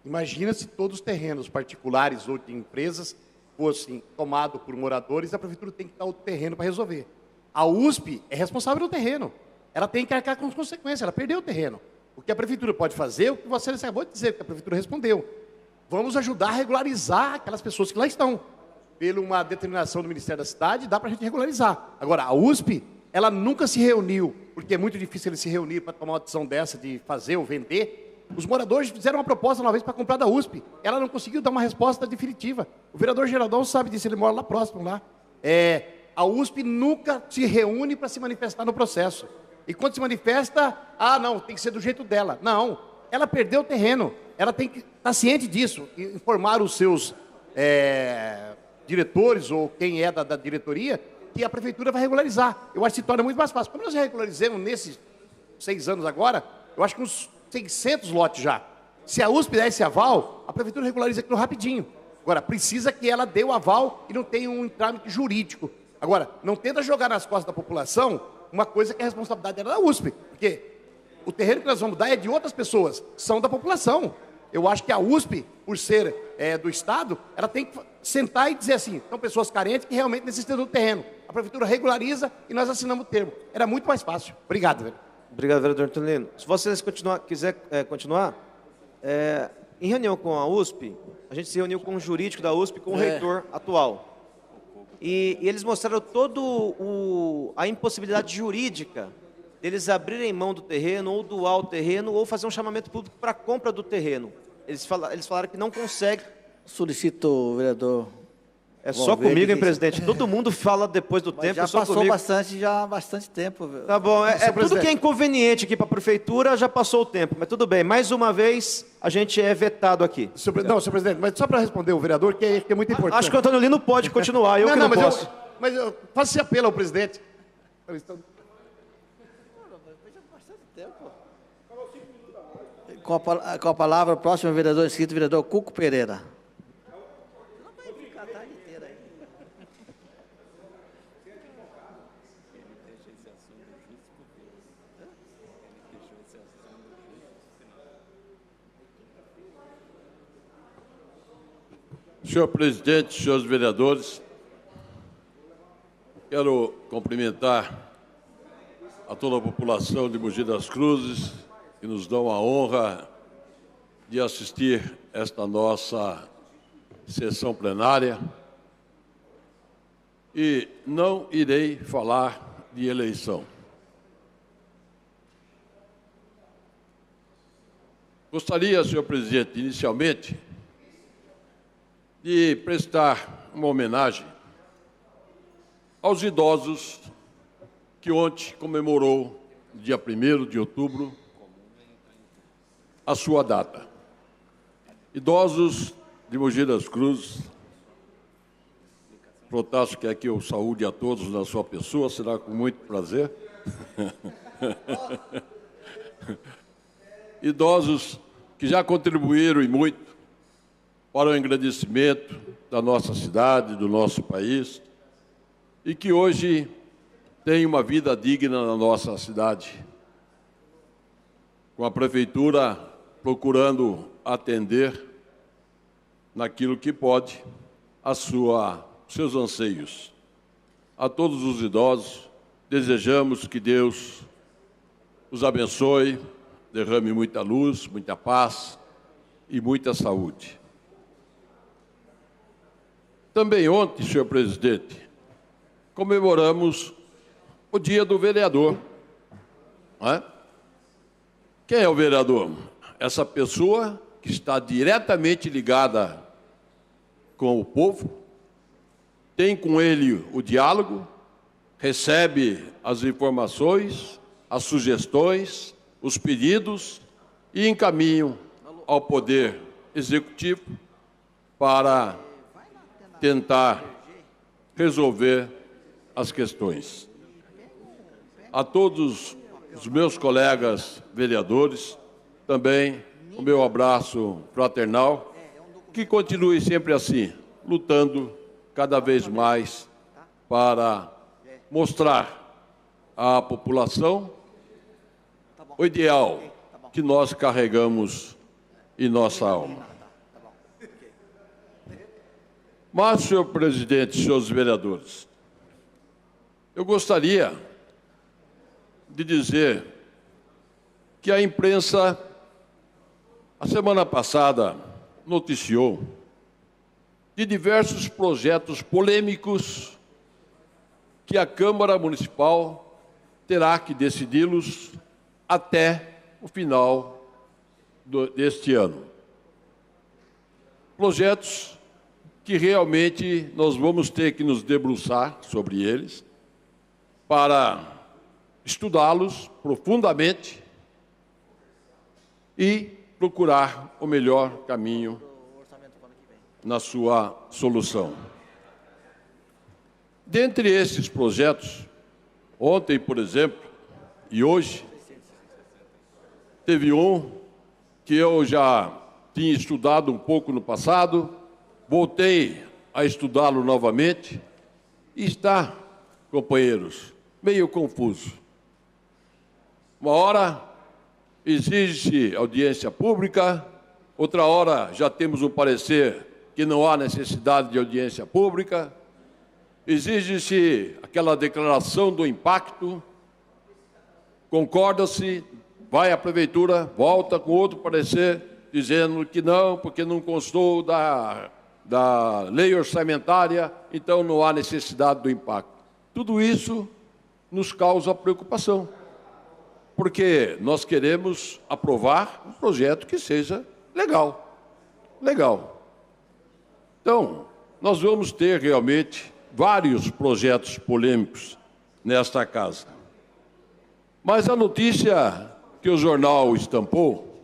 Imagina se todos os terrenos particulares ou de empresas fossem tomados por moradores, a Prefeitura tem que dar o terreno para resolver. A USP é responsável do terreno. Ela tem que arcar com as consequências, ela perdeu o terreno. O que a Prefeitura pode fazer, o que você acabou de dizer, que a Prefeitura respondeu. Vamos ajudar a regularizar aquelas pessoas que lá estão. Pela uma determinação do Ministério da Cidade, dá para a gente regularizar. Agora, a USP, ela nunca se reuniu, porque é muito difícil ele se reunir para tomar uma decisão dessa, de fazer ou vender. Os moradores fizeram uma proposta uma vez para comprar da USP. Ela não conseguiu dar uma resposta definitiva. O vereador Geraldão sabe disso, ele mora lá próximo, lá. A USP nunca se reúne para se manifestar no processo. E quando se manifesta, não, tem que ser do jeito dela. Não, ela perdeu o terreno. Ela tem que estar ciente disso, informar os seus diretores ou quem é da diretoria, que a Prefeitura vai regularizar. Eu acho que se torna muito mais fácil. Como nós regularizamos nesses 6 anos agora, eu acho que uns 600 lotes já. Se a USP der esse aval, a Prefeitura regulariza aquilo rapidinho. Agora, precisa que ela dê o aval e não tenha um trâmite jurídico. Agora, não tenta jogar nas costas da população uma coisa que a responsabilidade era da USP, porque o terreno que nós vamos dar é de outras pessoas, são da população. Eu acho que a USP, por ser do Estado, ela tem que sentar e dizer assim, são pessoas carentes que realmente necessitam do terreno. A Prefeitura regulariza e nós assinamos o termo. Era muito mais fácil. Obrigado, velho. Obrigado, vereador Antônio. Se vocês quiser continuar, em reunião com a USP, a gente se reuniu com o jurídico da USP, com o reitor atual. E eles mostraram toda a impossibilidade jurídica deles abrirem mão do terreno, ou doar o terreno, ou fazer um chamamento público para a compra do terreno. Eles falaram que não consegue. Solicito, vereador. É só comigo, hein, presidente? Todo mundo fala depois do tempo, já é só passou comigo. bastante tempo. Tá bom, tudo que é inconveniente aqui para a Prefeitura já passou o tempo, mas tudo bem. Mais uma vez, a gente é vetado aqui. Não, senhor presidente, mas só para responder o vereador, que é muito importante. Acho que o Antônio Lino pode continuar, eu não posso. Mas eu faço esse apelo ao presidente. Com a palavra, o próximo vereador inscrito, vereador Cuco Pereira. Senhor presidente, senhores vereadores, quero cumprimentar a toda a população de Mogi das Cruzes, que nos dão a honra de assistir esta nossa sessão plenária. E não irei falar de eleição. Gostaria, senhor presidente, inicialmente, de prestar uma homenagem aos idosos que ontem comemorou, dia 1º de outubro, a sua data. Idosos de Mogi das Cruzes, Protásio quer que eu saúde a todos na sua pessoa, será com muito prazer. Idosos que já contribuíram e muito para o engrandecimento da nossa cidade, do nosso país, e que hoje têm uma vida digna na nossa cidade, com a Prefeitura procurando atender naquilo que pode seus anseios. A todos os idosos, desejamos que Deus os abençoe, derrame muita luz, muita paz e muita saúde. Também ontem, senhor presidente, comemoramos o Dia do Vereador. Não é? Quem é o vereador? Essa pessoa que está diretamente ligada com o povo, tem com ele o diálogo, recebe as informações, as sugestões, os pedidos e encaminham ao Poder Executivo para tentar resolver as questões. A todos os meus colegas vereadores, também o meu abraço fraternal, que continue sempre assim, lutando cada vez mais para mostrar à população o ideal que nós carregamos em nossa alma. Mas, senhor presidente, senhores vereadores, eu gostaria de dizer que a imprensa, a semana passada, noticiou de diversos projetos polêmicos que a Câmara Municipal terá que decidi-los até o final deste ano. Projetos que realmente nós vamos ter que nos debruçar sobre eles para estudá-los profundamente e procurar o melhor caminho na sua solução. Dentre esses projetos, ontem, por exemplo, e hoje, teve um que eu já tinha estudado um pouco no passado, voltei a estudá-lo novamente, e está, companheiros, meio confuso. Uma hora exige-se audiência pública, outra hora já temos um parecer que não há necessidade de audiência pública, exige-se aquela declaração do impacto, concorda-se, vai à prefeitura, volta com outro parecer, dizendo que não, porque não constou da lei orçamentária, então não há necessidade do impacto. Tudo isso nos causa preocupação, porque nós queremos aprovar um projeto que seja legal. Então, nós vamos ter realmente vários projetos polêmicos nesta casa. Mas a notícia que o jornal estampou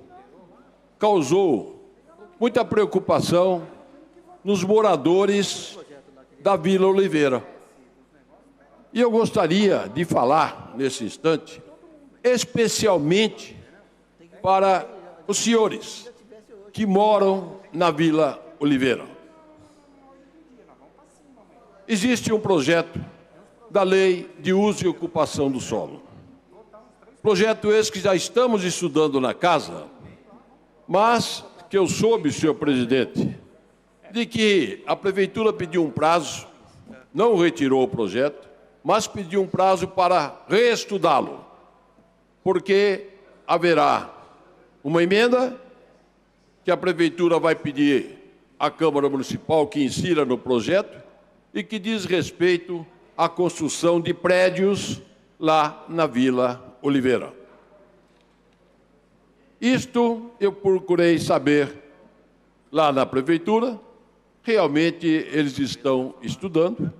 causou muita preocupação nos moradores da Vila Oliveira. E eu gostaria de falar, nesse instante, especialmente para os senhores que moram na Vila Oliveira. Existe um projeto da Lei de Uso e Ocupação do Solo. Projeto esse que já estamos estudando na casa, mas que eu soube, senhor presidente, de que a Prefeitura pediu um prazo, não retirou o projeto, mas pediu um prazo para reestudá-lo, porque haverá uma emenda que a Prefeitura vai pedir à Câmara Municipal que insira no projeto e que diz respeito à construção de prédios lá na Vila Oliveira. Isto eu procurei saber lá na Prefeitura, realmente eles estão estudando,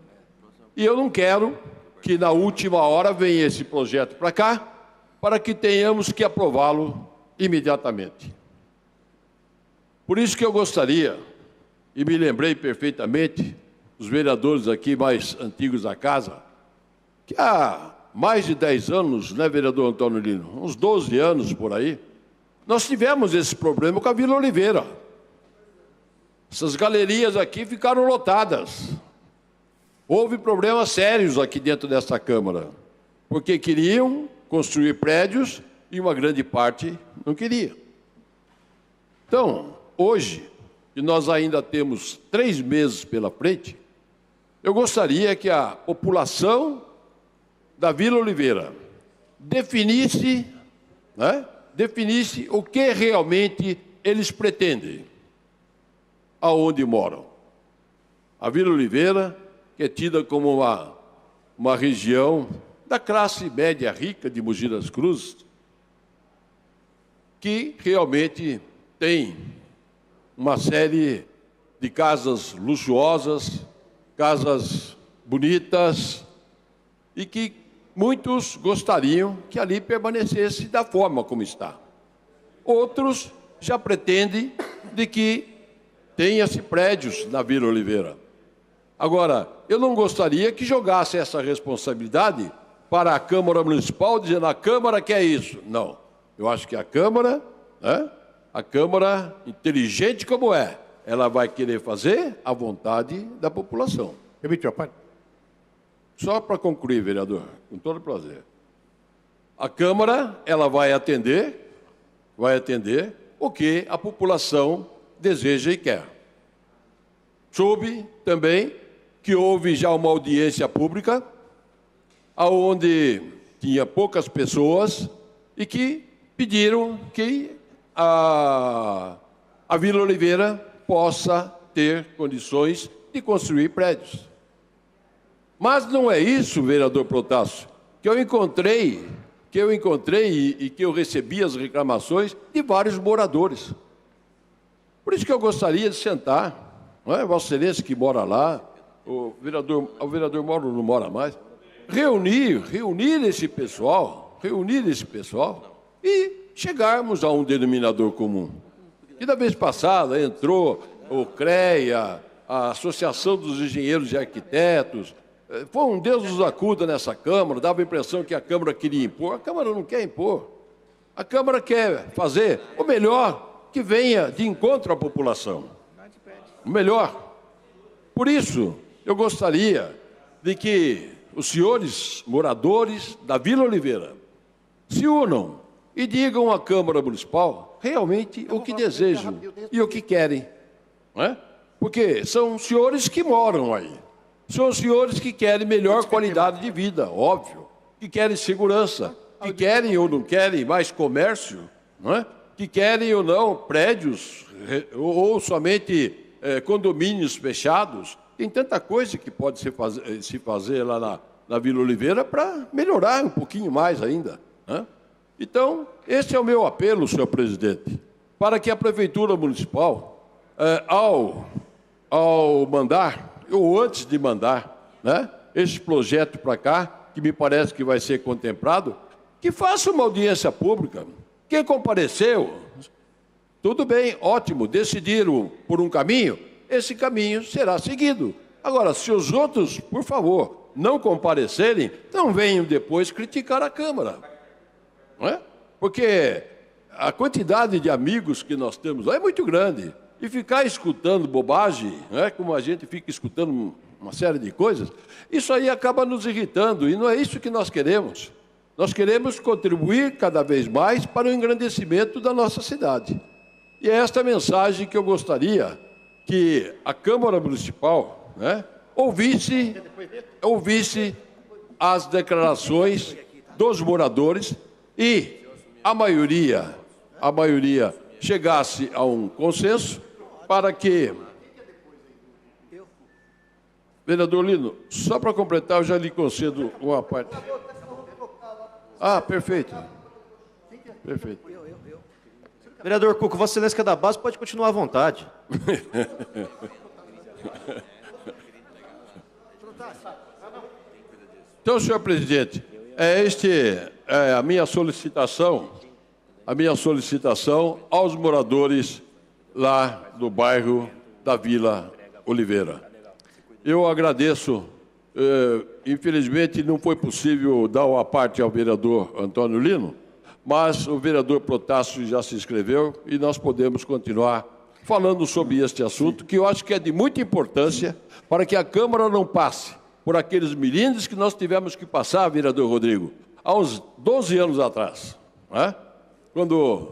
e eu não quero que na última hora venha esse projeto para cá, para que tenhamos que aprová-lo imediatamente. Por isso que eu gostaria e me lembrei perfeitamente, os vereadores aqui mais antigos da casa, que há mais de 10 anos, né, vereador Antônio Lino? Uns 12 anos por aí, nós tivemos esse problema com a Vila Oliveira. Essas galerias aqui ficaram lotadas. Houve problemas sérios aqui dentro dessa Câmara, porque queriam construir prédios e uma grande parte não queria. Então, hoje, que nós ainda temos 3 meses pela frente, eu gostaria que a população da Vila Oliveira definisse o que realmente eles pretendem, aonde moram. A Vila Oliveira, que é tida como uma região da classe média rica de Mogi das Cruzes, que realmente tem uma série de casas luxuosas, casas bonitas, e que muitos gostariam que ali permanecesse da forma como está. Outros já pretendem de que tenha-se prédios na Vila Oliveira. Agora, eu não gostaria que jogasse essa responsabilidade para a Câmara Municipal, dizendo a Câmara quer isso. Não. Eu acho que a Câmara, a Câmara, inteligente como é, ela vai querer fazer a vontade da população. Permitiu a parte? Só para concluir, vereador, com todo prazer. A Câmara, ela vai atender o que a população deseja e quer. Soube também que houve já uma audiência pública, onde tinha poucas pessoas e que pediram que a Vila Oliveira possa ter condições de construir prédios. Mas não é isso, vereador Protássio, que eu encontrei e que eu recebi as reclamações de vários moradores. Por isso que eu gostaria de sentar, não é? Vossa Excelência que mora lá, o vereador Mauro não mora mais, reunir esse pessoal e chegarmos a um denominador comum. E da vez passada entrou o CREA, a Associação dos Engenheiros e Arquitetos, foi um Deus nos acuda nessa Câmara, dava a impressão que a Câmara queria impor. A Câmara não quer impor. A Câmara quer fazer o melhor que venha de encontro à população. O melhor. Por isso, eu gostaria de que os senhores moradores da Vila Oliveira se unam e digam à Câmara Municipal realmente o que desejam e o que querem. Não é? Porque são senhores que moram aí. São senhores que querem melhor qualidade de vida, óbvio, que querem segurança, que querem ou não querem mais comércio, não é? Que querem ou não prédios ou somente condomínios fechados. Tem tanta coisa que pode se fazer lá na Vila Oliveira para melhorar um pouquinho mais ainda. Né? Então, esse é o meu apelo, senhor presidente, para que a Prefeitura Municipal, ao mandar, ou antes de mandar, né, esse projeto para cá, que me parece que vai ser contemplado, que faça uma audiência pública. Quem compareceu, tudo bem, ótimo, decidiram por um caminho, esse caminho será seguido. Agora, se os outros, por favor, não comparecerem, não venham depois criticar a Câmara. Não é? Porque a quantidade de amigos que nós temos lá é muito grande. E ficar escutando bobagem, né, como a gente fica escutando uma série de coisas, isso aí acaba nos irritando, e não é isso que nós queremos. Nós queremos contribuir cada vez mais para o engrandecimento da nossa cidade. E é esta mensagem que eu gostaria que a Câmara Municipal, né, ouvisse as declarações dos moradores e a maioria chegasse a um consenso para que... Vereador Lino, só para completar, eu já lhe concedo uma parte. Ah, perfeito. Perfeito. Vereador Cuco, Vossa Excelência que é da base, pode continuar à vontade. Então, senhor presidente, a minha solicitação aos moradores lá do bairro da Vila Oliveira. Eu agradeço. Infelizmente, não foi possível dar uma parte ao vereador Antônio Lino, mas o vereador Protásio já se inscreveu e nós podemos continuar falando sobre este assunto, que eu acho que é de muita importância para que a Câmara não passe por aqueles milindres que nós tivemos que passar, vereador Rodrigo, há uns 12 anos atrás, né? Quando,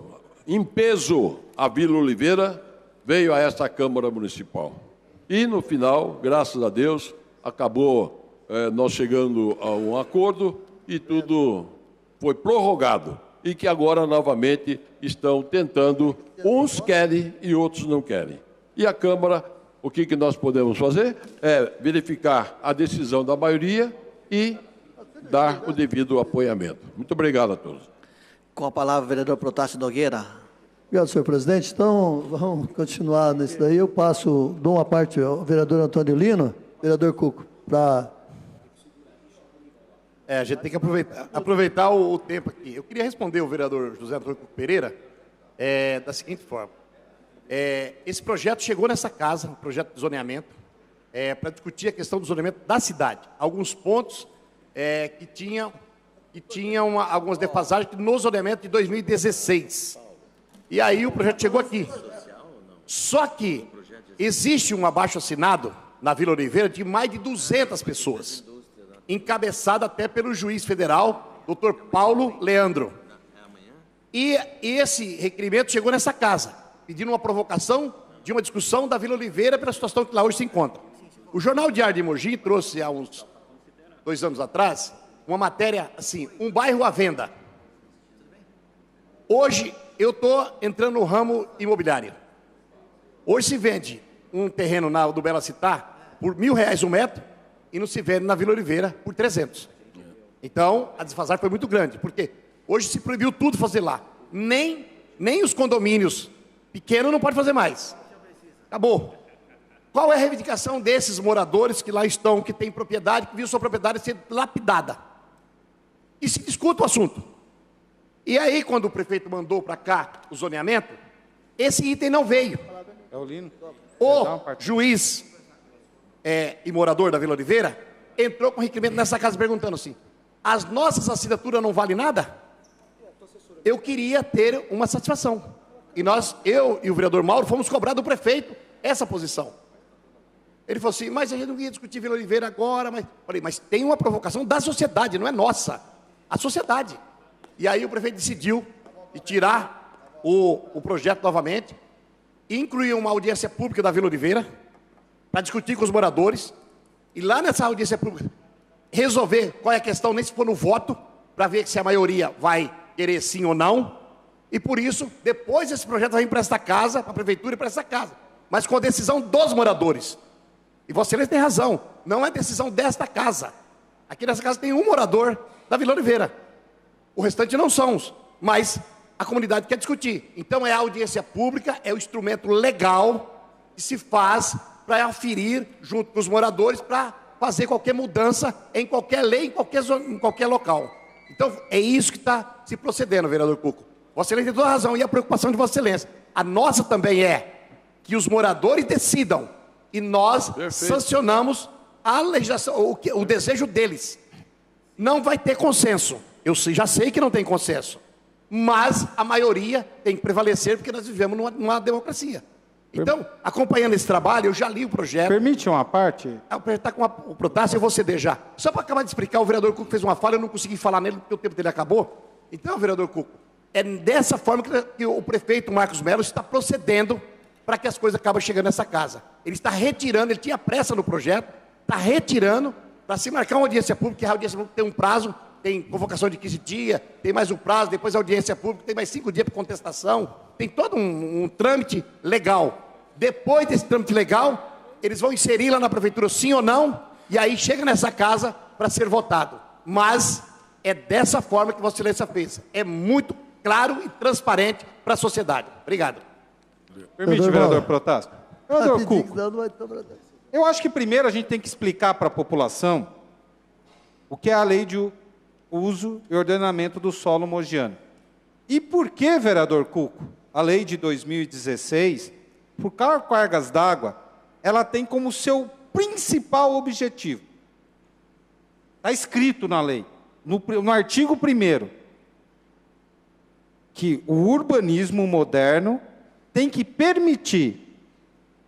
em peso, a Vila Oliveira veio a esta Câmara Municipal. E, no final, graças a Deus, acabou nós chegando a um acordo e tudo foi prorrogado. E que agora, novamente, estão tentando, uns querem e outros não querem. E a Câmara, o que nós podemos fazer é verificar a decisão da maioria e dar o devido apoiamento. Muito obrigado a todos. Com a palavra, o vereador Protásio Nogueira. Obrigado, senhor presidente. Então, vamos continuar nesse daí. Eu dou uma parte ao vereador Antônio Lino, vereador Cuco, para... A gente tem que aproveitar o tempo aqui. Eu queria responder o vereador José Antônio Cuco Pereira da seguinte forma. Esse projeto chegou nessa casa, um projeto de zoneamento, para discutir a questão do zoneamento da cidade. Alguns pontos que tinham algumas defasagens no zoneamento de 2016. E aí o projeto chegou aqui. Só que existe um abaixo-assinado na Vila Oliveira de mais de 200 pessoas, encabeçado até pelo juiz federal, Dr. Paulo Leandro. E esse requerimento chegou nessa casa, pedindo uma provocação de uma discussão da Vila Oliveira pela situação que lá hoje se encontra. O Jornal Diário de Mogi trouxe, há uns 2 anos atrás, uma matéria assim, um bairro à venda. Hoje, eu estou entrando no ramo imobiliário. Hoje se vende um terreno do Bela Cittá por R$1.000 um metro e não se vende na Vila Oliveira por 300. Então, a desfasagem foi muito grande, porque hoje se proibiu tudo fazer lá. Nem os condomínios pequenos não pode fazer mais. Acabou. Qual é a reivindicação desses moradores que lá estão, que têm propriedade, que viu sua propriedade ser lapidada? E se discute o assunto. E aí, quando o prefeito mandou para cá o zoneamento, esse item não veio. O juiz e morador da Vila Oliveira entrou com requerimento nessa casa perguntando assim: as nossas assinaturas não valem nada? Eu queria ter uma satisfação. E eu e o vereador Mauro fomos cobrar do prefeito essa posição. Ele falou assim: mas a gente não ia discutir Vila Oliveira agora. Falei, mas tem uma provocação da sociedade, não é nossa. A sociedade. E aí o prefeito decidiu tirar o projeto novamente, incluir uma audiência pública da Vila Oliveira, para discutir com os moradores, e lá nessa audiência pública, resolver qual é a questão, nem se for no voto, para ver se a maioria vai querer sim ou não, e por isso, depois esse projeto vai vir para esta casa, para a prefeitura e para essa casa, mas com a decisão dos moradores. E Vossa Excelência tem razão, não é decisão desta casa. Aqui nessa casa tem um morador da Vila Oliveira. O restante não são, mas a comunidade quer discutir. Então é a audiência pública, é o instrumento legal que se faz para aferir junto com os moradores, para fazer qualquer mudança em qualquer lei, em qualquer local. Então é isso que está se procedendo, vereador Cuco. Vossa Excelência tem toda a razão, e a preocupação de Vossa Excelência. A nossa também é que os moradores decidam, e nós sancionamos a legislação, o desejo deles. Não vai ter consenso. Eu já sei que não tem consenso, mas a maioria tem que prevalecer, porque nós vivemos numa democracia. Então, acompanhando esse trabalho, eu já li o projeto. Permite uma parte? Está com o Protásio, eu vou ceder já. Só para acabar de explicar, o vereador Cuco fez uma fala, eu não consegui falar nele, porque o tempo dele acabou. Então, vereador Cuco, é dessa forma que o prefeito Marcos Melo está procedendo para que as coisas acabem chegando nessa casa. Ele está retirando, ele tinha pressa no projeto, está retirando para se marcar uma audiência pública, que a audiência pública tem um prazo, tem convocação de 15 dias, tem mais um prazo, depois a audiência pública, tem mais 5 dias para contestação, tem todo um trâmite legal. Depois desse trâmite legal, eles vão inserir lá na prefeitura sim ou não, e aí chega nessa casa para ser votado. Mas é dessa forma que Vossa Excelência fez. É muito claro e transparente para a sociedade. Obrigado. Permite, vereador Protásio. Vereador Cuco, eu acho que primeiro a gente tem que explicar para a população o que é a lei de uso e ordenamento do solo mogiano. E por que, vereador Cuco, a lei de 2016, por cargas d'água, ela tem como seu principal objetivo, está escrito na lei, no artigo 1º, que o urbanismo moderno tem que permitir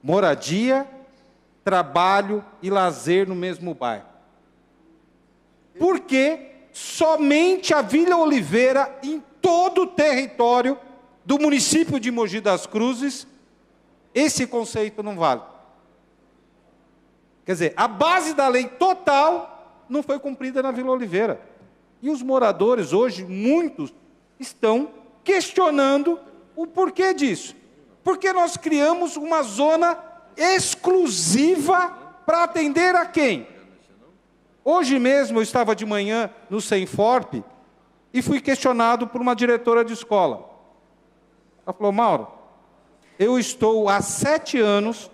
moradia, trabalho e lazer no mesmo bairro. Porque somente a Vila Oliveira, em todo o território do município de Mogi das Cruzes, esse conceito não vale. Quer dizer, a base da lei total não foi cumprida na Vila Oliveira. E os moradores hoje, muitos, estão questionando o porquê disso. Porque nós criamos uma zona exclusiva para atender a quem? Hoje mesmo eu estava de manhã no Senforp e fui questionado por uma diretora de escola. Ela falou: Mauro, eu estou há 7 anos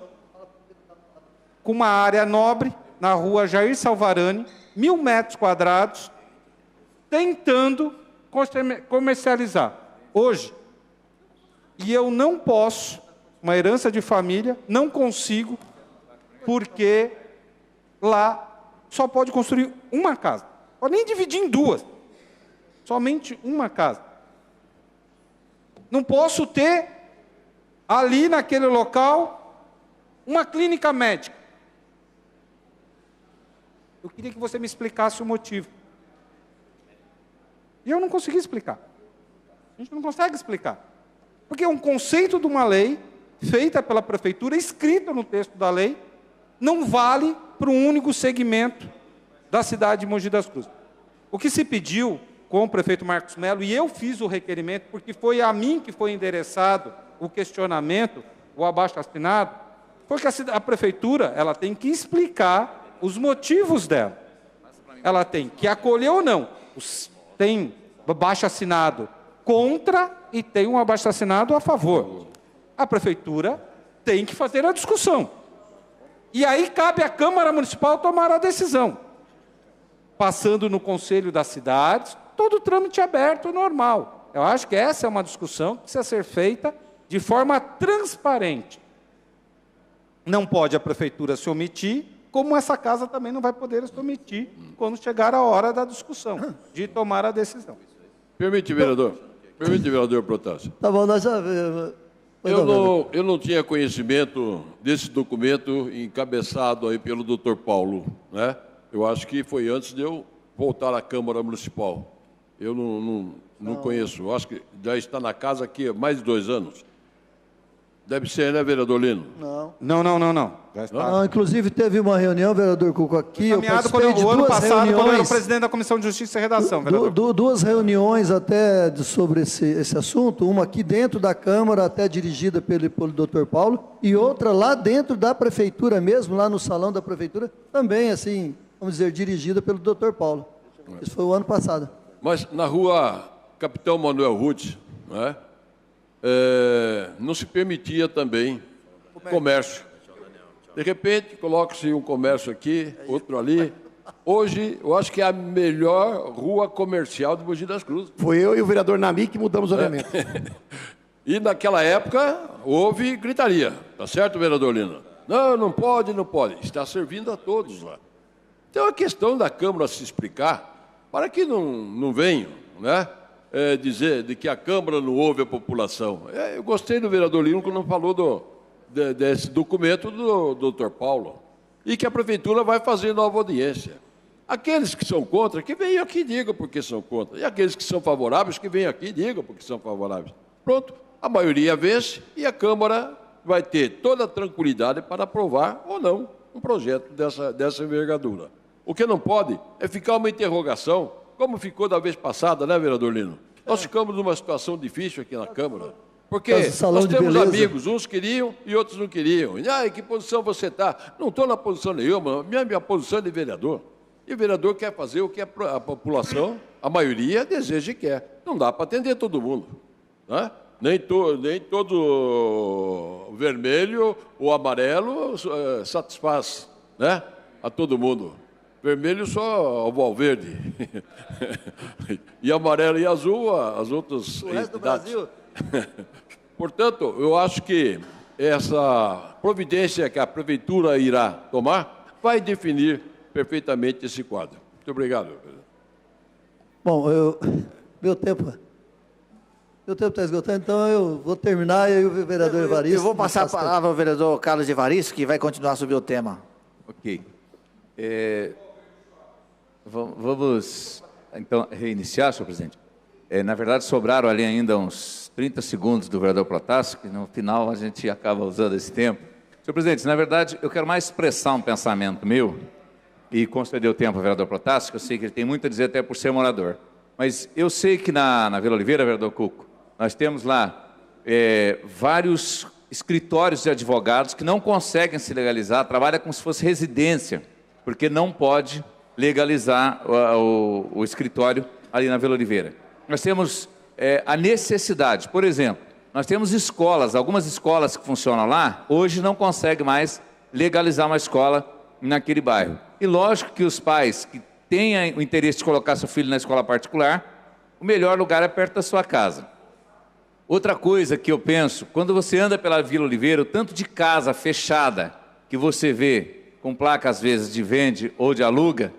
com uma área nobre na rua Jair Salvarani, 1.000 metros quadrados, tentando comercializar. Hoje, e eu não posso, uma herança de família, não consigo, porque lá só pode construir uma casa. Pode nem dividir em 2. Somente uma casa. Não posso ter ali naquele local uma clínica médica. Eu queria que você me explicasse o motivo. E eu não consegui explicar. A gente não consegue explicar. Porque é um conceito de uma lei, feita pela prefeitura, escrita no texto da lei, não vale para um único segmento da cidade de Mogi das Cruzes. O que se pediu com o prefeito Marcos Melo, e eu fiz o requerimento, porque foi a mim que foi endereçado o questionamento, o abaixo-assinado, foi que a prefeitura ela tem que explicar os motivos dela. Ela tem que acolher ou não. Tem abaixo-assinado contra e tem um abaixo-assinado a favor. A prefeitura tem que fazer a discussão. E aí cabe à Câmara Municipal tomar a decisão. Passando no Conselho das Cidades, todo o trâmite aberto, normal. Eu acho que essa é uma discussão que precisa ser feita de forma transparente. Não pode a prefeitura se omitir, como essa casa também não vai poder se omitir quando chegar a hora da discussão, de tomar a decisão. Permite, vereador. Permite, vereador Protásio. Tá bom, nós já... Eu não tinha conhecimento desse documento encabeçado aí pelo Dr. Paulo, né? Eu acho que foi antes de eu voltar à Câmara Municipal. Eu não conheço. Eu acho que já está na casa aqui há mais de 2 anos. Deve ser, né, vereador Lino? Não. Já está. Não, inclusive, teve uma reunião, vereador Cuco, aqui. Eu participei de o ano 2 passado, quando eu era reuniões. presidente da Comissão de Justiça e Redação, vereador. 2 reuniões até sobre esse assunto, uma aqui dentro da Câmara, até dirigida pelo Dr. Paulo, e outra lá dentro da Prefeitura mesmo, lá no salão da Prefeitura, também, assim, vamos dizer, dirigida pelo Dr. Paulo. Isso foi o ano passado. Mas na rua Capitão Manuel Ruth, né, não se permitia também comércio. De repente, coloca-se um comércio aqui, outro ali. Hoje, eu acho que é a melhor rua comercial de Mogi das Cruzes. Foi eu e o vereador Nami que mudamos o ordenamento. E naquela época, houve gritaria. Tá certo, vereador Lino? Não, não pode, não pode. Está servindo a todos lá. Então, a questão da Câmara se explicar, para que não venham, né, dizer de que a Câmara não ouve a população. Eu gostei do vereador Lino quando falou desse documento do Dr. Paulo, e que a Prefeitura vai fazer nova audiência. Aqueles que são contra, que venham aqui e digam porque são contra. E aqueles que são favoráveis, que venham aqui e digam porque são favoráveis. Pronto, a maioria vence e a Câmara vai ter toda a tranquilidade para aprovar ou não um projeto dessa envergadura. O que não pode é ficar uma interrogação, como ficou da vez passada, né, vereador Lino? Nós ficamos numa situação difícil aqui na Câmara, porque nós temos amigos, uns queriam e outros não queriam. Em que posição você está? Não estou na posição nenhuma, minha posição é de vereador. E o vereador quer fazer o que a população, a maioria, deseja e quer. Não dá para atender todo mundo, né? Nem todo vermelho ou amarelo satisfaz, né, a todo mundo. Vermelho só ao Valverde. E amarelo e azul as outras o resto do entidades. Brasil. Portanto, eu acho que essa providência que a Prefeitura irá tomar vai definir perfeitamente esse quadro. Muito obrigado. Bom, meu tempo está esgotando, então eu vou terminar e aí o vereador Evaristo... Eu vou passar a palavra ao vereador Carlos Evaristo, que vai continuar sobre o tema. Ok. Vamos, então, reiniciar, senhor presidente. Na verdade, sobraram ali ainda uns 30 segundos do vereador Protássio, que no final a gente acaba usando esse tempo. Senhor presidente, na verdade, eu quero mais expressar um pensamento meu e conceder o tempo ao vereador Protássio, que eu sei que ele tem muito a dizer até por ser morador. Mas eu sei que na Vila Oliveira, vereador Cuco, nós temos lá vários escritórios de advogados que não conseguem se legalizar, trabalham como se fosse residência, porque não pode legalizar o escritório ali na Vila Oliveira. Nós temos a necessidade, por exemplo, nós temos escolas, algumas escolas que funcionam lá, hoje não conseguem mais legalizar uma escola naquele bairro. E lógico que os pais que tenham o interesse de colocar seu filho na escola particular, o melhor lugar é perto da sua casa. Outra coisa que eu penso, quando você anda pela Vila Oliveira, o tanto de casa fechada que você vê, com placa às vezes de vende ou de aluga,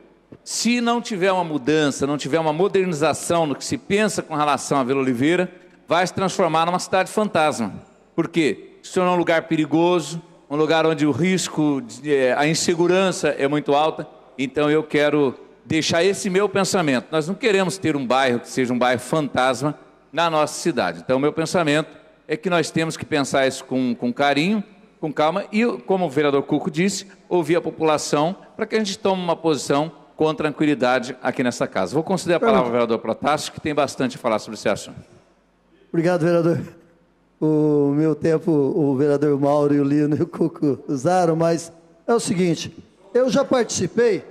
se não tiver uma mudança, não tiver uma modernização no que se pensa com relação à Vila Oliveira, vai se transformar numa cidade fantasma. Por quê? Isso é um lugar perigoso, um lugar onde o risco, a insegurança é muito alta. Então eu quero deixar esse meu pensamento. Nós não queremos ter um bairro que seja um bairro fantasma na nossa cidade. Então o meu pensamento é que nós temos que pensar isso com carinho, com calma e, como o vereador Cuco disse, ouvir a população para que a gente tome uma posição com tranquilidade aqui nessa casa. Vou conceder a palavra ao vereador Protássio, que tem bastante a falar sobre esse assunto. Obrigado, vereador. O meu tempo, o vereador Mauro e o Lino e o Cuco usaram, mas é o seguinte, eu já participei,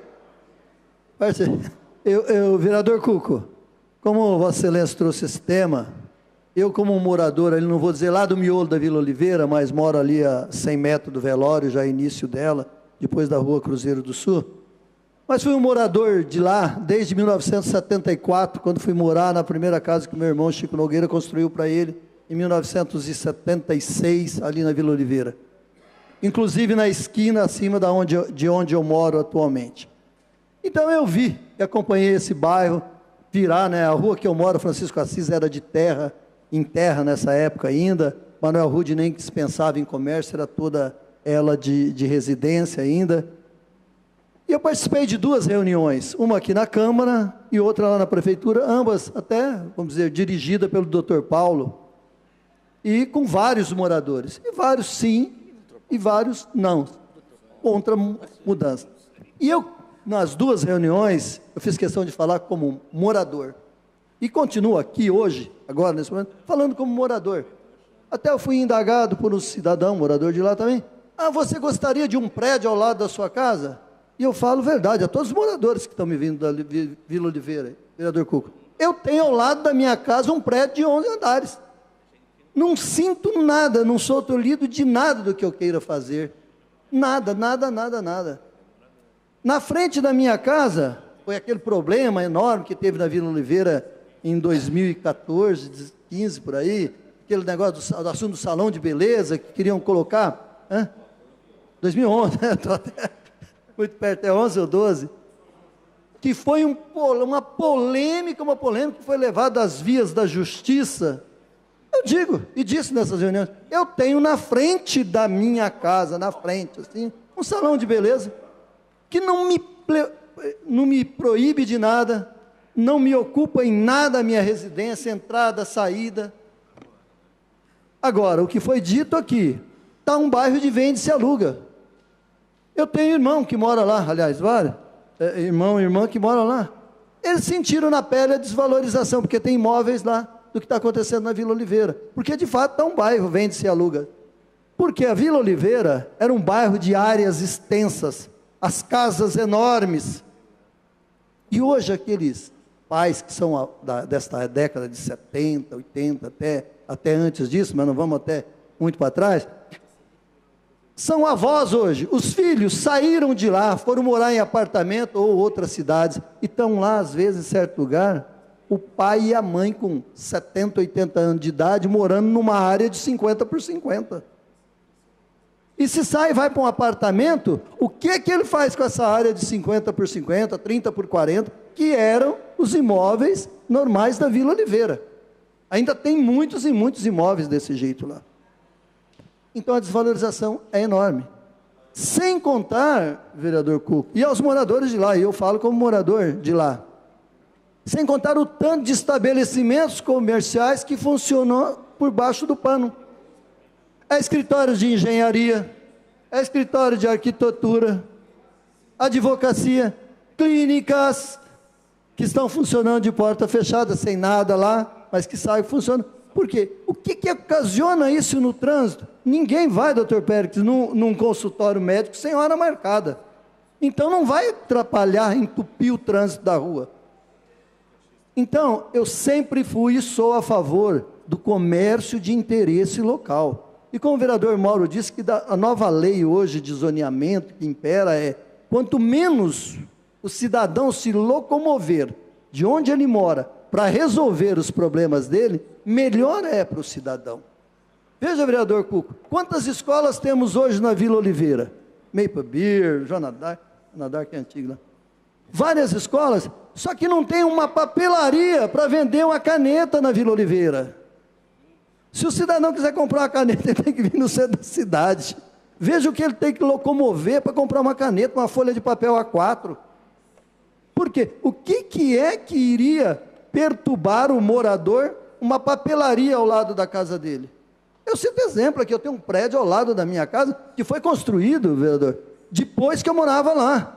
vereador Cuco, como Vossa Excelência trouxe esse tema, eu como morador, ali não vou dizer lá do miolo da Vila Oliveira, mas moro ali a 100 metros do velório, já início dela, depois da rua Cruzeiro do Sul, mas fui um morador de lá desde 1974, quando fui morar na primeira casa que meu irmão Chico Nogueira construiu para ele, em 1976, ali na Vila Oliveira. Inclusive na esquina acima de onde eu moro atualmente. Então eu vi e acompanhei esse bairro virar, né? A rua que eu moro, Francisco Assis, era de terra, em terra nessa época ainda. Manuel Rude nem dispensava em comércio, era toda ela de residência ainda. E eu participei de 2 reuniões, uma aqui na Câmara e outra lá na Prefeitura, ambas até, vamos dizer, dirigida pelo Dr. Paulo, e com vários moradores, e vários sim, e vários não, contra mudança. E eu, nas 2 reuniões, eu fiz questão de falar como morador, e continuo aqui hoje, agora nesse momento, falando como morador. Até eu fui indagado por um cidadão, morador de lá também, você gostaria de um prédio ao lado da sua casa? E eu falo verdade a todos os moradores que estão me vindo da Vila Oliveira, vereador Cuco. Eu tenho ao lado da minha casa um prédio de 11 andares. Não sinto nada, não sou tolhido de nada do que eu queira fazer. Nada, nada, nada, nada. Na frente da minha casa, foi aquele problema enorme que teve na Vila Oliveira em 2014, 15 por aí, aquele negócio do assunto do salão de beleza que queriam colocar, 2011, estou até muito perto, é 11 ou 12, que foi uma polêmica que foi levada às vias da justiça. Eu digo, e disse nessas reuniões, eu tenho na frente da minha casa, na frente, assim, um salão de beleza, que não me proíbe de nada, não me ocupa em nada a minha residência, entrada, saída. Agora, o que foi dito aqui, está um bairro de vende e se aluga. Eu tenho irmão que mora lá, aliás, irmão e irmã que mora lá. Eles sentiram na pele a desvalorização, porque tem imóveis lá do que está acontecendo na Vila Oliveira. Porque, de fato, está um bairro, vende e se aluga. Porque a Vila Oliveira era um bairro de áreas extensas, as casas enormes. E hoje aqueles pais que são desta década de 70, 80, até antes disso, mas não vamos até muito para trás, são avós hoje. Os filhos saíram de lá, foram morar em apartamento ou outras cidades, e estão lá, às vezes, em certo lugar, o pai e a mãe com 70, 80 anos de idade, morando numa área de 50 por 50. E se sai e vai para um apartamento, o que que ele faz com essa área de 50 por 50, 30 por 40, que eram os imóveis normais da Vila Oliveira? Ainda tem muitos e muitos imóveis desse jeito lá. Então a desvalorização é enorme. Sem contar, vereador Cuco, e aos moradores de lá, e eu falo como morador de lá, sem contar o tanto de estabelecimentos comerciais que funcionam por baixo do pano. É escritório de engenharia, é escritório de arquitetura, advocacia, clínicas que estão funcionando de porta fechada, sem nada lá, mas que saem funcionando. Por quê? O que ocasiona isso no trânsito? Ninguém vai, doutor Pérez, num consultório médico sem hora marcada. Então não vai atrapalhar, entupir o trânsito da rua. Então, eu sempre fui e sou a favor do comércio de interesse local. E como o vereador Mauro disse, que a nova lei hoje de zoneamento que impera é, quanto menos o cidadão se locomover de onde ele mora para resolver os problemas dele, melhor é para o cidadão. Veja, vereador Cuco, quantas escolas temos hoje na Vila Oliveira? Maple Beer, Joana Dark que é antigo lá. Várias escolas, só que não tem uma papelaria para vender uma caneta na Vila Oliveira. Se o cidadão quiser comprar uma caneta, ele tem que vir no centro da cidade. Veja o que ele tem que locomover para comprar uma caneta, uma folha de papel A4. Por quê? O que é que iria perturbar o morador uma papelaria ao lado da casa dele? Eu cito exemplo aqui, eu tenho um prédio ao lado da minha casa, que foi construído, vereador, depois que eu morava lá.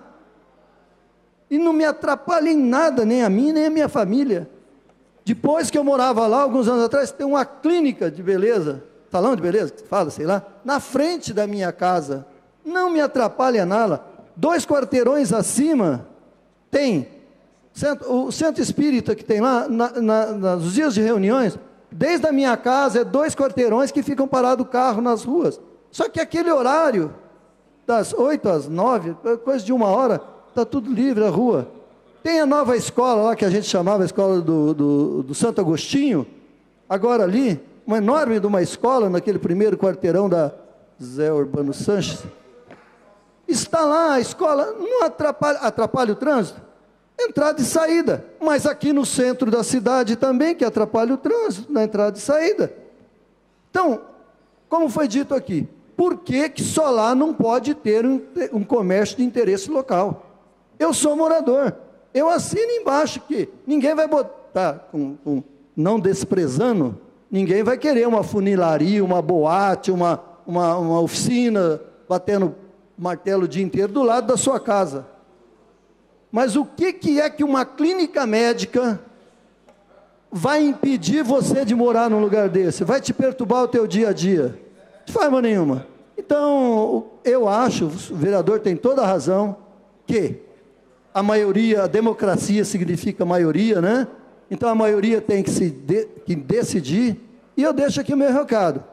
E não me atrapalha em nada, nem a mim, nem a minha família. Depois que eu morava lá, alguns anos atrás, tem uma clínica de beleza, salão de beleza, que se fala, sei lá, na frente da minha casa. Não me atrapalha nada. 2 quarteirões acima, tem o centro espírita que tem lá, nos dias de reuniões, desde a minha casa, é 2 quarteirões que ficam parados o carro nas ruas. Só que aquele horário, das 8 às 9, coisa de 1 hora, está tudo livre a rua. Tem a nova escola lá, que a gente chamava a escola do Santo Agostinho, agora ali, uma enorme de uma escola, naquele primeiro quarteirão da Zé Urbano Sanches. Está lá a escola, não atrapalha o trânsito? Entrada e saída, mas aqui no centro da cidade também, que atrapalha o trânsito, na entrada e saída. Então, como foi dito aqui, por que só lá não pode ter um comércio de interesse local? Eu sou morador, eu assino embaixo que ninguém vai botar, não desprezando, ninguém vai querer uma funilaria, uma boate, uma oficina, batendo martelo o dia inteiro do lado da sua casa. Mas o que é que uma clínica médica vai impedir você de morar num lugar desse? Vai te perturbar o teu dia a dia? De forma nenhuma. Então, eu acho, o vereador tem toda a razão, que a maioria, a democracia significa maioria, né? Então a maioria tem que decidir, e eu deixo aqui o meu recado.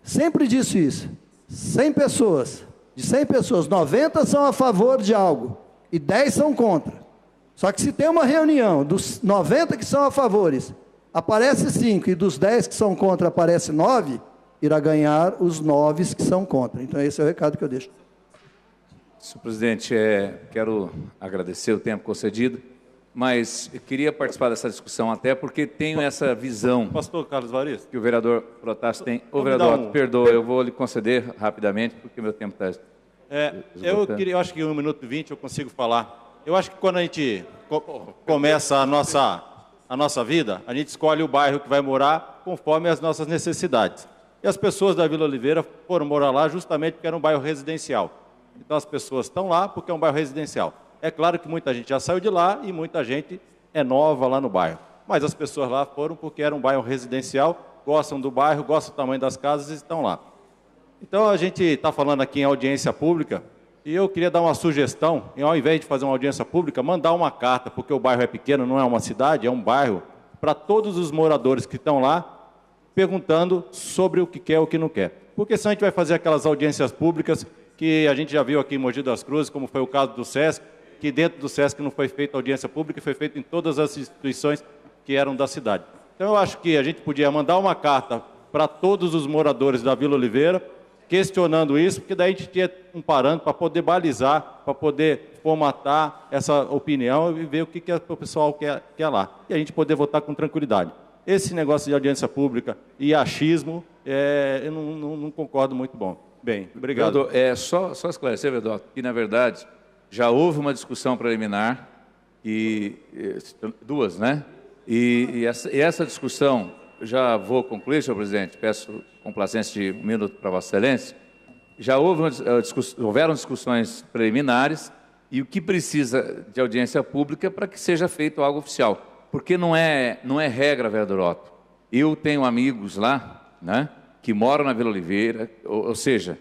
Sempre disse isso, 100 pessoas, de 100 pessoas, 90 são a favor de algo, e 10 são contra. Só que se tem uma reunião, dos 90 que são a favores, aparece 5, e dos 10 que são contra aparece 9, irá ganhar os 9 que são contra. Então esse é o recado que eu deixo. Senhor presidente, quero agradecer o tempo concedido, mas eu queria participar dessa discussão até porque tenho essa visão. Pastor Carlos Varisto. Que o vereador Protássio tem. Ô, vereador, perdoa, eu vou lhe conceder rapidamente, porque meu tempo está eu acho que em 1 minuto e 20 eu consigo falar. Eu acho que quando a gente começa a nossa vida, a gente escolhe o bairro que vai morar conforme as nossas necessidades. E as pessoas da Vila Oliveira foram morar lá justamente porque era um bairro residencial. Então as pessoas estão lá porque é um bairro residencial. É claro que muita gente já saiu de lá e muita gente é nova lá no bairro. Mas as pessoas lá foram porque era um bairro residencial, gostam do bairro, gostam do tamanho das casas e estão lá. Então a gente está falando aqui em audiência pública e eu queria dar uma sugestão, e ao invés de fazer uma audiência pública, mandar uma carta, porque o bairro é pequeno, não é uma cidade, é um bairro, para todos os moradores que estão lá, perguntando sobre o que quer e o que não quer. Porque senão a gente vai fazer aquelas audiências públicas que a gente já viu aqui em Mogi das Cruzes, como foi o caso do SESC, que dentro do SESC não foi feita audiência pública, foi feito em todas as instituições que eram da cidade. Então eu acho que a gente podia mandar uma carta para todos os moradores da Vila Oliveira, questionando isso, porque daí a gente tinha um parâmetro para poder balizar, para poder formatar essa opinião e ver o que o pessoal quer lá. E a gente poder votar com tranquilidade. Esse negócio de audiência pública e achismo, eu não concordo muito bom. Bem, obrigado. Vereador, só esclarecer, vereador, que na verdade já houve uma discussão preliminar, duas, né? E essa discussão, já vou concluir, senhor presidente, peço complacência de 1 minuto para Vossa Excelência. Já houveram discussões preliminares e o que precisa de audiência pública para que seja feito algo oficial. Porque não é regra, vereador Otto. Eu tenho amigos lá, né, que moram na Vila Oliveira, ou seja,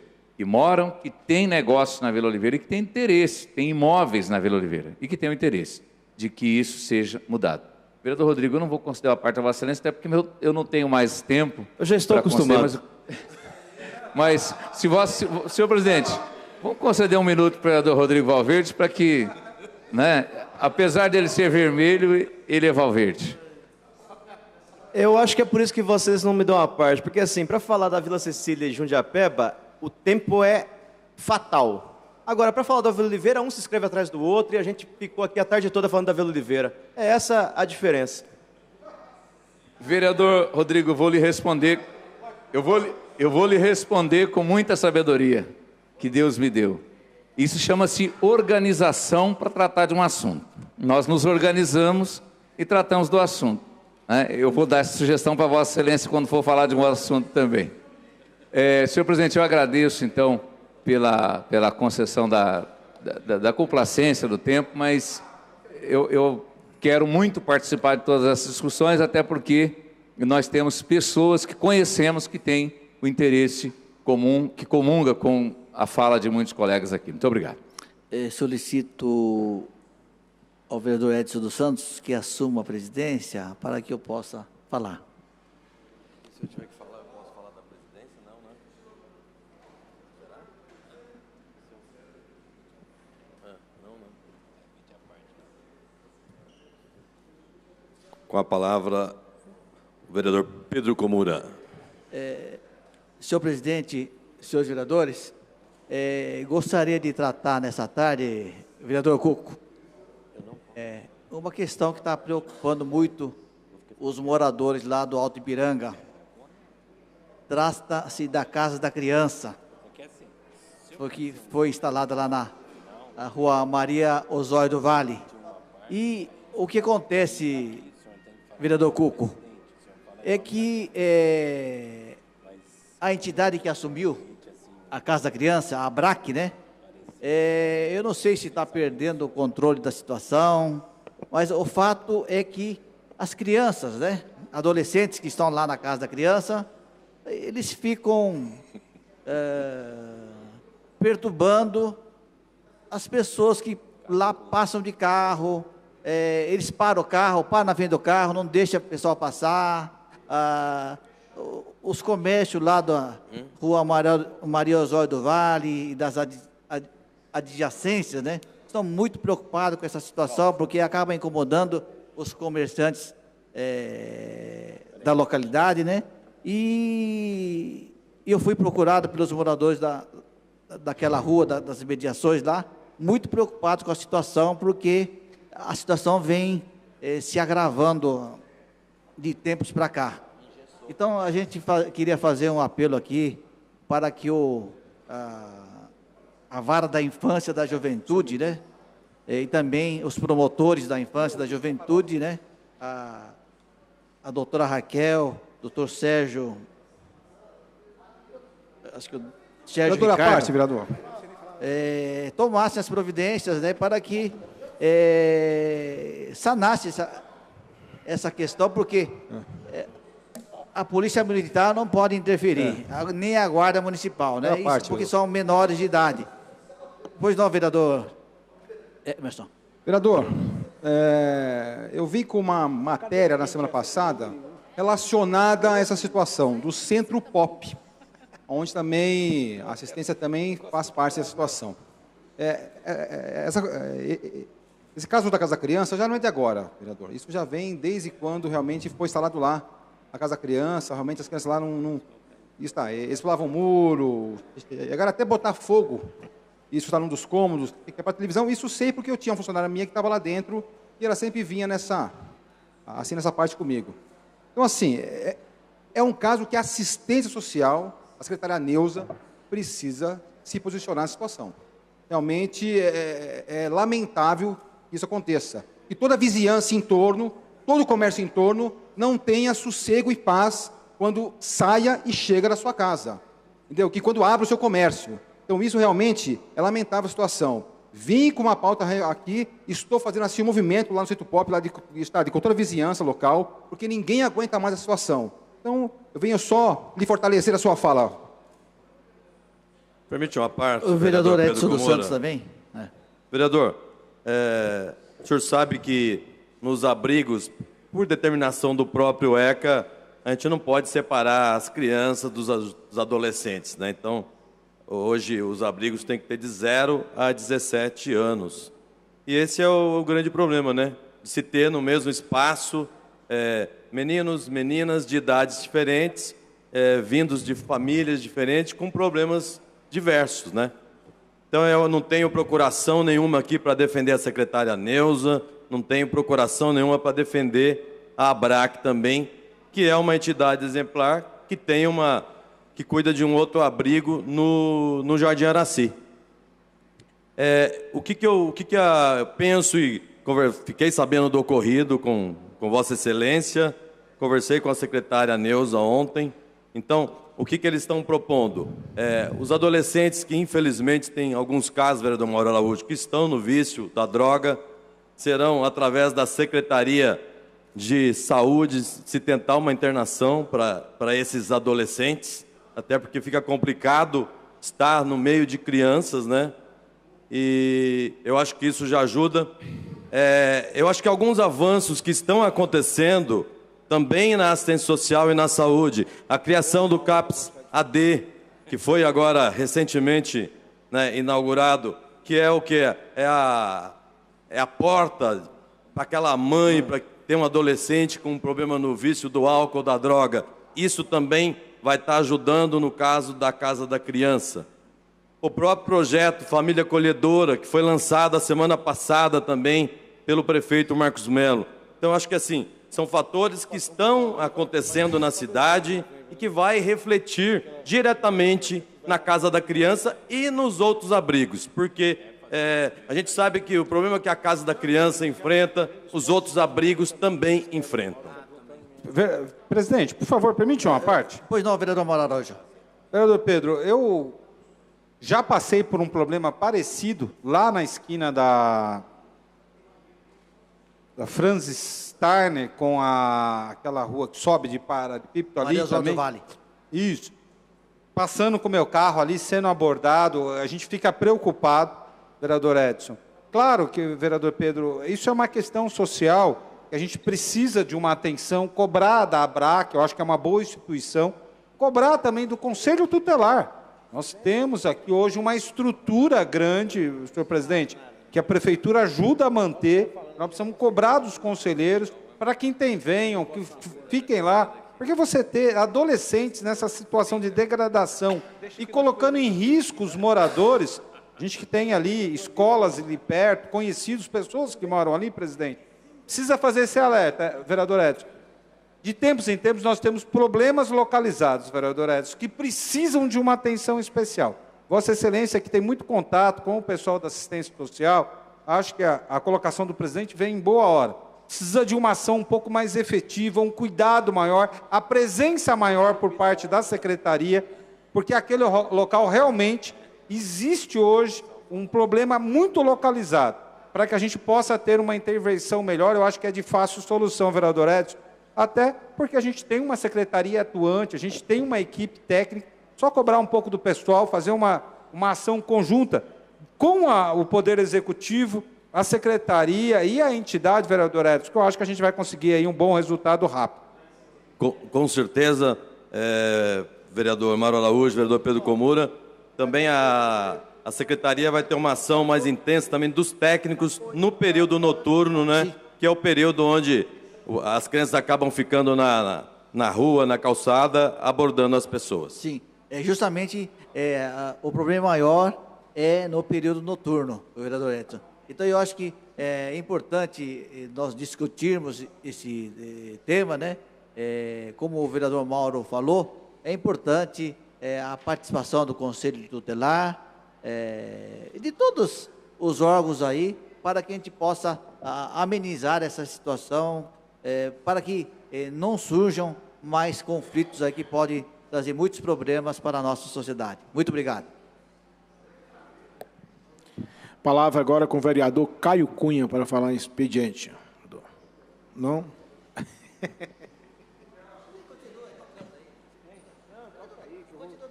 que têm negócios na Vila Oliveira e que têm interesse, têm imóveis na Vila Oliveira e que têm o interesse de que isso seja mudado. Vereador Rodrigo, eu não vou considerar a parte da Vossa Excelência, até porque eu não tenho mais tempo. Eu já estou acostumado. Mas, senhor presidente, vamos conceder 1 minuto para o vereador Rodrigo Valverde para que, né, apesar dele ser vermelho, ele é Valverde. Eu acho que é por isso que vocês não me dão a parte, porque assim, para falar da Vila Cecília e Jundiapeba, o tempo é fatal. Agora, para falar da Vila Oliveira, um se escreve atrás do outro e a gente ficou aqui a tarde toda falando da Vila Oliveira. É essa a diferença. Vereador Rodrigo, eu vou lhe responder. Eu vou lhe responder com muita sabedoria que Deus me deu. Isso chama-se organização para tratar de um assunto. Nós nos organizamos e tratamos do assunto. Eu vou dar essa sugestão para Vossa Excelência quando for falar de um assunto também. Senhor presidente, eu agradeço, então, pela concessão da complacência do tempo, mas eu quero muito participar de todas essas discussões, até porque nós temos pessoas que conhecemos que têm o interesse comum, que comunga com a fala de muitos colegas aqui. Muito obrigado. Solicito ao vereador Edson dos Santos que assuma a presidência para que eu possa falar. Se eu tiver que falar, eu posso falar da presidência? Não, né? Será? Não. Com a palavra, o vereador Pedro Comura. Senhor presidente, senhores vereadores, gostaria de tratar nessa tarde, vereador Cuco, uma questão que está preocupando muito os moradores lá do Alto Ipiranga. Trata-se da Casa da Criança, que foi instalada lá na Rua Maria Osório do Vale. E o que acontece, vereador Cuco, é que a entidade que assumiu a Casa da Criança, a ABRAC, né? Eu não sei se está perdendo o controle da situação, mas o fato é que as crianças, né, adolescentes que estão lá na Casa da Criança, eles ficam perturbando as pessoas que lá passam de carro, eles param o carro, param na frente do carro, não deixam o pessoal passar, os comércios lá da Rua Maria Osório do Vale e das adjacências, né, estão muito preocupados com essa situação, porque acaba incomodando os comerciantes da localidade, né? E eu fui procurado pelos moradores daquela rua, das imediações lá, muito preocupados com a situação, porque a situação vem se agravando de tempos para cá. Então, a gente queria fazer um apelo aqui para que a Vara da Infância e da Juventude, né? E também os promotores da infância e da juventude, né? A doutora Raquel, doutor Sérgio, acho que o Sérgio Doutora Ricardo, Parte, vereador. Tomassem as providências, né, para que sanasse essa questão, porque a Polícia Militar não pode interferir, nem a Guarda Municipal, né? Isso parte, porque são menores de idade. Pois não, vereador Emerson. Vereador, eu vi com uma matéria na semana passada relacionada a essa situação do Centro Pop, onde também a assistência também faz parte dessa situação. Esse caso da Casa da Criança já não é de agora, vereador. Isso já vem desde quando realmente foi instalado lá a Casa da Criança, realmente as crianças lá não... eles pulavam muro, agora até botar fogo. Isso está num dos cômodos, que é para televisão. Isso sei porque eu tinha uma funcionária minha que estava lá dentro e ela sempre vinha nessa parte comigo. Então, assim, é um caso que a assistência social, a secretária Neuza, precisa se posicionar nessa situação. Realmente é lamentável que isso aconteça. Que toda a vizinhança em torno, todo o comércio em torno, não tenha sossego e paz quando saia e chega da sua casa. Entendeu? Que quando abre o seu comércio. Então, isso realmente é lamentável a situação. Vim com uma pauta aqui, estou fazendo assim um movimento lá no Centro Pop, lá de com toda a vizinhança local, porque ninguém aguenta mais a situação. Então, eu venho só lhe fortalecer a sua fala. Permite uma parte. O vereador Pedro Edson dos Comura. Santos também. Vereador, o senhor sabe que nos abrigos, por determinação do próprio ECA, a gente não pode separar as crianças dos adolescentes, né? Então, hoje os abrigos têm que ter de 0 a 17 anos. E esse é o grande problema, né? De se ter no mesmo espaço meninos, meninas de idades diferentes, vindos de famílias diferentes, com problemas diversos, né? Então, eu não tenho procuração nenhuma aqui para defender a secretária Neuza, não tenho procuração nenhuma para defender a ABRAC também, que é uma entidade exemplar que tem que cuida de um outro abrigo no Jardim Araci. O que eu penso e fiquei sabendo do ocorrido com Vossa Excelência, conversei com a secretária Neuza ontem. Então, o que eles estão propondo? Os adolescentes que, infelizmente, tem alguns casos, vereador Mauro Araújo, que estão no vício da droga, serão, através da Secretaria de Saúde, se tentar uma internação para esses adolescentes, até porque fica complicado estar no meio de crianças, né? E eu acho que isso já ajuda. Eu acho que alguns avanços que estão acontecendo também na assistência social e na saúde, a criação do CAPS AD, que foi agora recentemente, né, inaugurado, que é o quê? É a porta para aquela mãe, para ter um adolescente com um problema no vício do álcool, da droga. Isso também vai estar ajudando no caso da Casa da Criança. O próprio projeto Família Acolhedora, que foi lançado a semana passada também pelo prefeito Marcos Melo. Então, acho que assim, são fatores que estão acontecendo na cidade e que vai refletir diretamente na Casa da Criança e nos outros abrigos, porque a gente sabe que o problema que a Casa da Criança enfrenta, os outros abrigos também enfrentam. Presidente, por favor, permite uma parte? Pois não, vereador Mauro Araújo. Vereador Pedro, eu já passei por um problema parecido lá na esquina da Francis Starner com aquela rua que sobe de Paralelepípedo ali Maria também. do Vale. Isso. Passando com o meu carro ali, sendo abordado, a gente fica preocupado, vereador Edson. Claro que, vereador Pedro, isso é uma questão social, que a gente precisa de uma atenção, cobrar da ABRAC, eu acho que é uma boa instituição, cobrar também do Conselho Tutelar. Nós temos aqui hoje uma estrutura grande, senhor presidente, que a prefeitura ajuda a manter. Nós precisamos cobrar dos conselheiros para que intervenham, que fiquem lá. Porque você ter adolescentes nessa situação de degradação e colocando em risco os moradores, a gente que tem ali escolas ali perto, conhecidos, pessoas que moram ali, presidente, precisa fazer esse alerta, vereador Edson. De tempos em tempos nós temos problemas localizados, vereador Edson, que precisam de uma atenção especial. Vossa Excelência, que tem muito contato com o pessoal da assistência social, acho que a colocação do presidente vem em boa hora. Precisa de uma ação um pouco mais efetiva, um cuidado maior, a presença maior por parte da secretaria, porque aquele local realmente existe hoje um problema muito localizado. Para que a gente possa ter uma intervenção melhor, eu acho que é de fácil solução, vereador Edson, até porque a gente tem uma secretaria atuante, a gente tem uma equipe técnica, só cobrar um pouco do pessoal, fazer uma ação conjunta com o Poder Executivo, a Secretaria e a entidade, vereador Edson, que eu acho que a gente vai conseguir aí um bom resultado rápido. Com certeza, vereador Mauro Araújo, vereador Pedro Comura, também a Secretaria vai ter uma ação mais intensa também dos técnicos no período noturno, né? Que é o período onde as crianças acabam ficando na rua, na calçada, abordando as pessoas. Sim, justamente o problema maior é no período noturno, vereador Edson. Então, eu acho que é importante nós discutirmos esse tema, né? Como o vereador Mauro falou, é importante a participação do Conselho Tutelar, de todos os órgãos aí, para que a gente possa amenizar essa situação, para que não surjam mais conflitos aí que podem trazer muitos problemas para a nossa sociedade. Muito obrigado. Palavra agora com o vereador Caio Cunha para falar em expediente. Não?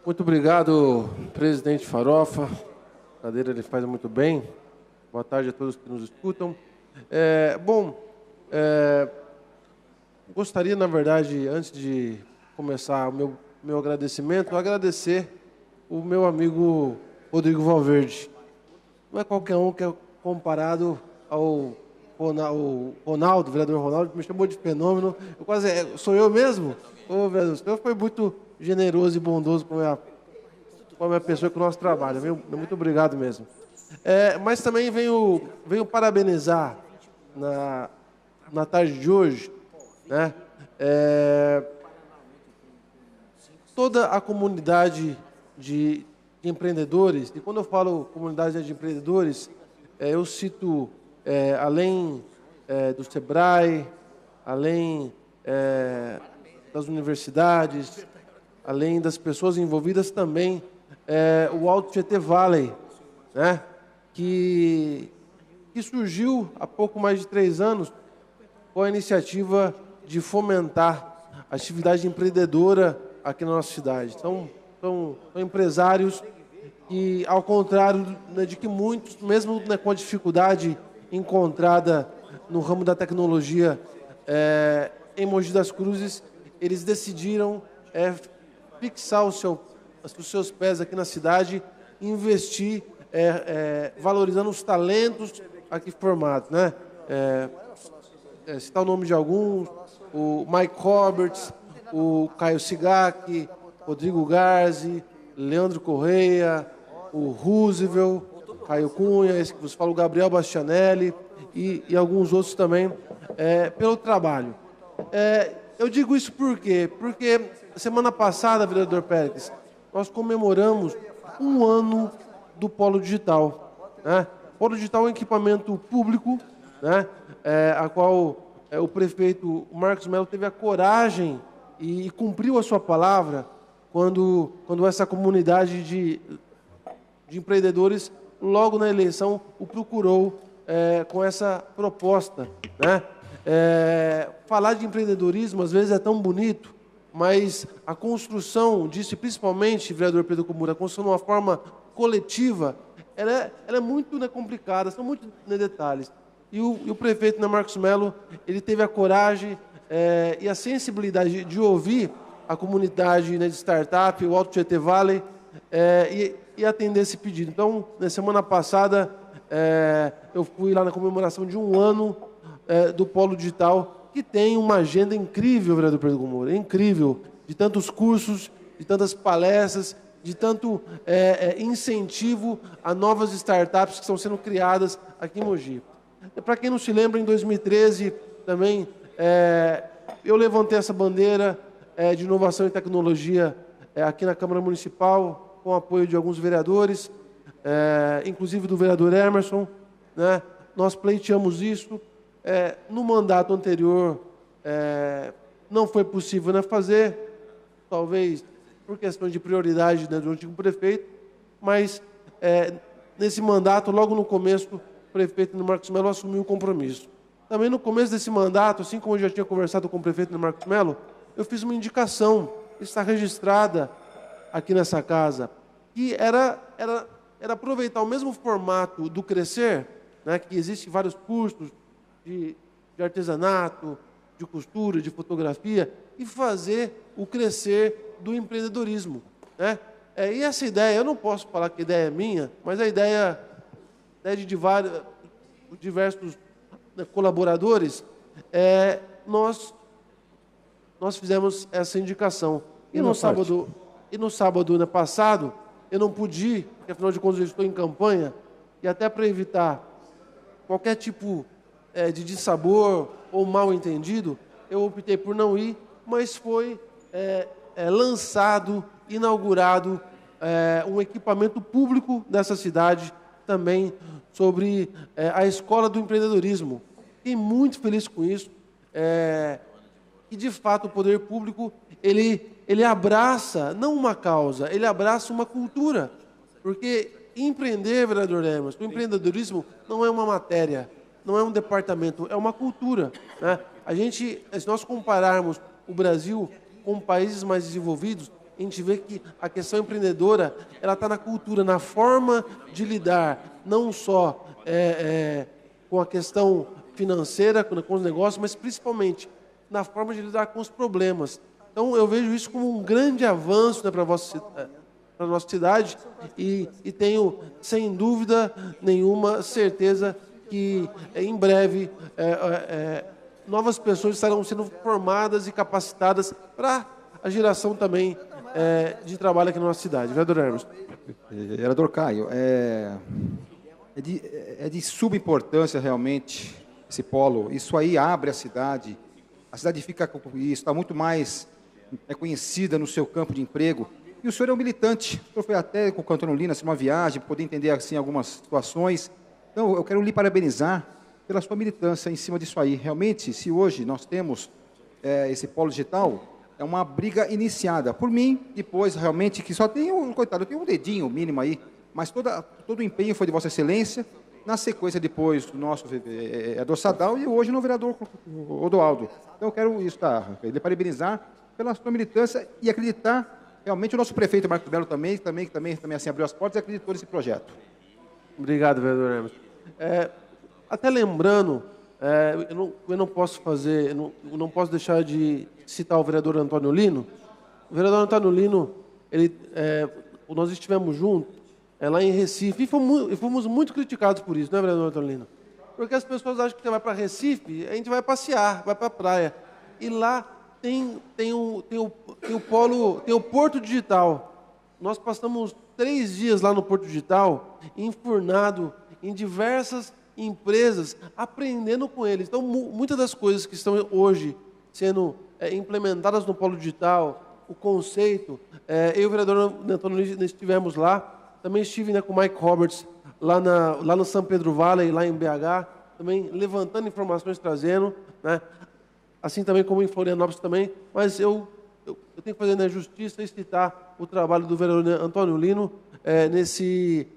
Muito obrigado, presidente Farofa. A cadeira ele faz muito bem. Boa tarde a todos que nos escutam. Gostaria, na verdade, antes de começar o meu agradecimento, agradecer o meu amigo Rodrigo Valverde. Não é qualquer um que é comparado ao Ronaldo, o vereador Ronaldo, que me chamou de fenômeno. Sou eu mesmo? Ô, vereador, o senhor foi muito generoso e bondoso com a minha pessoa e com o nosso trabalho. Muito obrigado mesmo. Mas também venho parabenizar na tarde de hoje, né, toda a comunidade de empreendedores. E quando eu falo comunidade de empreendedores, eu cito, além do SEBRAE, além das universidades, além das pessoas envolvidas também, o Alto Tietê Valley, né, que surgiu há pouco mais de 3 anos com a iniciativa de fomentar a atividade empreendedora aqui na nossa cidade. São empresários que, ao contrário, né, de que muitos, mesmo, né, com a dificuldade encontrada no ramo da tecnologia em Mogi das Cruzes, eles decidiram fixar os seus pés aqui na cidade e investir, valorizando os talentos aqui formados, né? Citar o nome de alguns: o Mike Roberts, o Caio Sigak, Rodrigo Garzi, Leandro Correia, o Roosevelt, Caio Cunha, esse que você fala, o Gabriel Bastianelli e alguns outros também, pelo trabalho. Eu digo isso por quê? Porque semana passada, vereador Pérez, nós comemoramos 1 ano do Polo Digital, né? Polo Digital é um equipamento público, né, a qual o prefeito Marcos Melo teve a coragem e cumpriu a sua palavra quando essa comunidade de empreendedores, logo na eleição, o procurou com essa proposta, né? Falar de empreendedorismo às vezes é tão bonito, mas a construção disso, principalmente, vereador Pedro Comura, a construção de uma forma coletiva, ela é muito, né, complicada, são muitos, né, detalhes. E o prefeito, né, Marcos Melo, ele teve a coragem e a sensibilidade de ouvir a comunidade, né, de startup, o Alto Tietê Valley, e atender esse pedido. Então, na semana passada, eu fui lá na comemoração de 1 ano do Polo Digital, que tem uma agenda incrível, vereador Pedro Comura, incrível, de tantos cursos, de tantas palestras, de tanto incentivo a novas startups que estão sendo criadas aqui em Mogi. Para quem não se lembra, em 2013 também eu levantei essa bandeira de inovação e tecnologia aqui na Câmara Municipal, com o apoio de alguns vereadores, inclusive do vereador Emerson, né? Nós pleiteamos isso. No mandato anterior não foi possível, né, fazer, talvez por questões de prioridade, né, do antigo prefeito, mas nesse mandato, logo no começo, o prefeito Marcos Melo assumiu o compromisso. Também no começo desse mandato, assim como eu já tinha conversado com o prefeito Marcos Melo, eu fiz uma indicação, está registrada aqui nessa casa, que era aproveitar o mesmo formato do Crescer, né, que existe vários cursos de artesanato, de costura, de fotografia, e fazer o Crescer do empreendedorismo, né? E essa ideia, eu não posso falar que a ideia é minha, mas a ideia de diversos, né, colaboradores, nós nós fizemos essa indicação. E no sábado passado, eu não pude ir, porque afinal de contas eu estou em campanha, e até para evitar qualquer tipo de dissabor ou mal entendido, eu optei por não ir, mas foi lançado, inaugurado um equipamento público dessa cidade, também sobre a Escola do Empreendedorismo. Fiquei muito feliz com isso. E, de fato, o poder público, ele abraça, não uma causa, ele abraça uma cultura. Porque empreender, vereador Lemos, o empreendedorismo não é uma matéria, não é um departamento, é uma cultura, né? Se nós compararmos o Brasil com países mais desenvolvidos, a gente vê que a questão empreendedora ela está na cultura, na forma de lidar, não só com a questão financeira, com os negócios, mas principalmente na forma de lidar com os problemas. Então, eu vejo isso como um grande avanço, né, para a nossa cidade e tenho, sem dúvida nenhuma, certeza que em breve novas pessoas estarão sendo formadas e capacitadas para a geração também de trabalho aqui na nossa cidade. Vereador Hermes. Vereador Caio, é de subimportância realmente esse polo. Isso aí abre a cidade fica com isso, está muito mais conhecida no seu campo de emprego. E o senhor é um militante, o senhor foi até com o Antônio Lino, assim, uma viagem, para poder entender assim, algumas situações. Então, eu quero lhe parabenizar pela sua militância em cima disso aí. Realmente, se hoje nós temos esse polo digital, é uma briga iniciada por mim, depois realmente, que só tem coitado, eu tenho um dedinho mínimo aí, mas todo o empenho foi de Vossa Excelência, na sequência depois do nosso vereador Sadal e hoje no vereador Odoaldo. Então eu quero lhe parabenizar pela sua militância e acreditar, realmente o nosso prefeito Marcos Belo também assim, abriu as portas e acreditou nesse projeto. Obrigado, vereador Hermes. Até lembrando, eu não posso deixar de citar o vereador Antônio Lino. O vereador Antônio Lino, nós estivemos juntos lá em Recife e fomos muito criticados por isso, né, vereador Antônio Lino? Porque as pessoas acham que você vai para Recife, a gente vai passear, vai para a praia. E lá tem o Porto Digital. Nós passamos 3 dias lá no Porto Digital, enfurnado em diversas empresas, aprendendo com eles. Então, muitas das coisas que estão hoje sendo implementadas no Polo Digital, o conceito, eu e o vereador Antônio Lino estivemos lá, também estive, né, com o Mike Roberts lá no São Pedro Valley, lá em BH, também levantando informações, trazendo, né, assim também como em Florianópolis também, mas eu tenho que fazer na justiça e citar o trabalho do vereador Antônio Lino nesse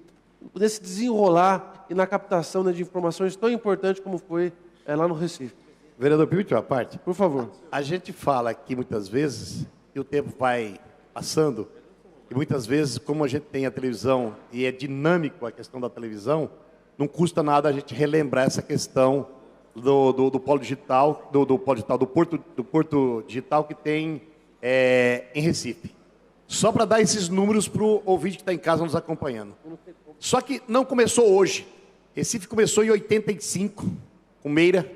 desenrolar e na captação, né, de informações tão importantes como foi lá no Recife. Vereador, permite uma parte? Por favor. A gente fala aqui muitas vezes, e o tempo vai passando, e muitas vezes, como a gente tem a televisão e é dinâmico a questão da televisão, não custa nada a gente relembrar essa questão do polo digital, do Porto Digital que tem em Recife. Só para dar esses números para o ouvinte que está em casa nos acompanhando. Só que não começou hoje. Recife começou em 85, com Meira.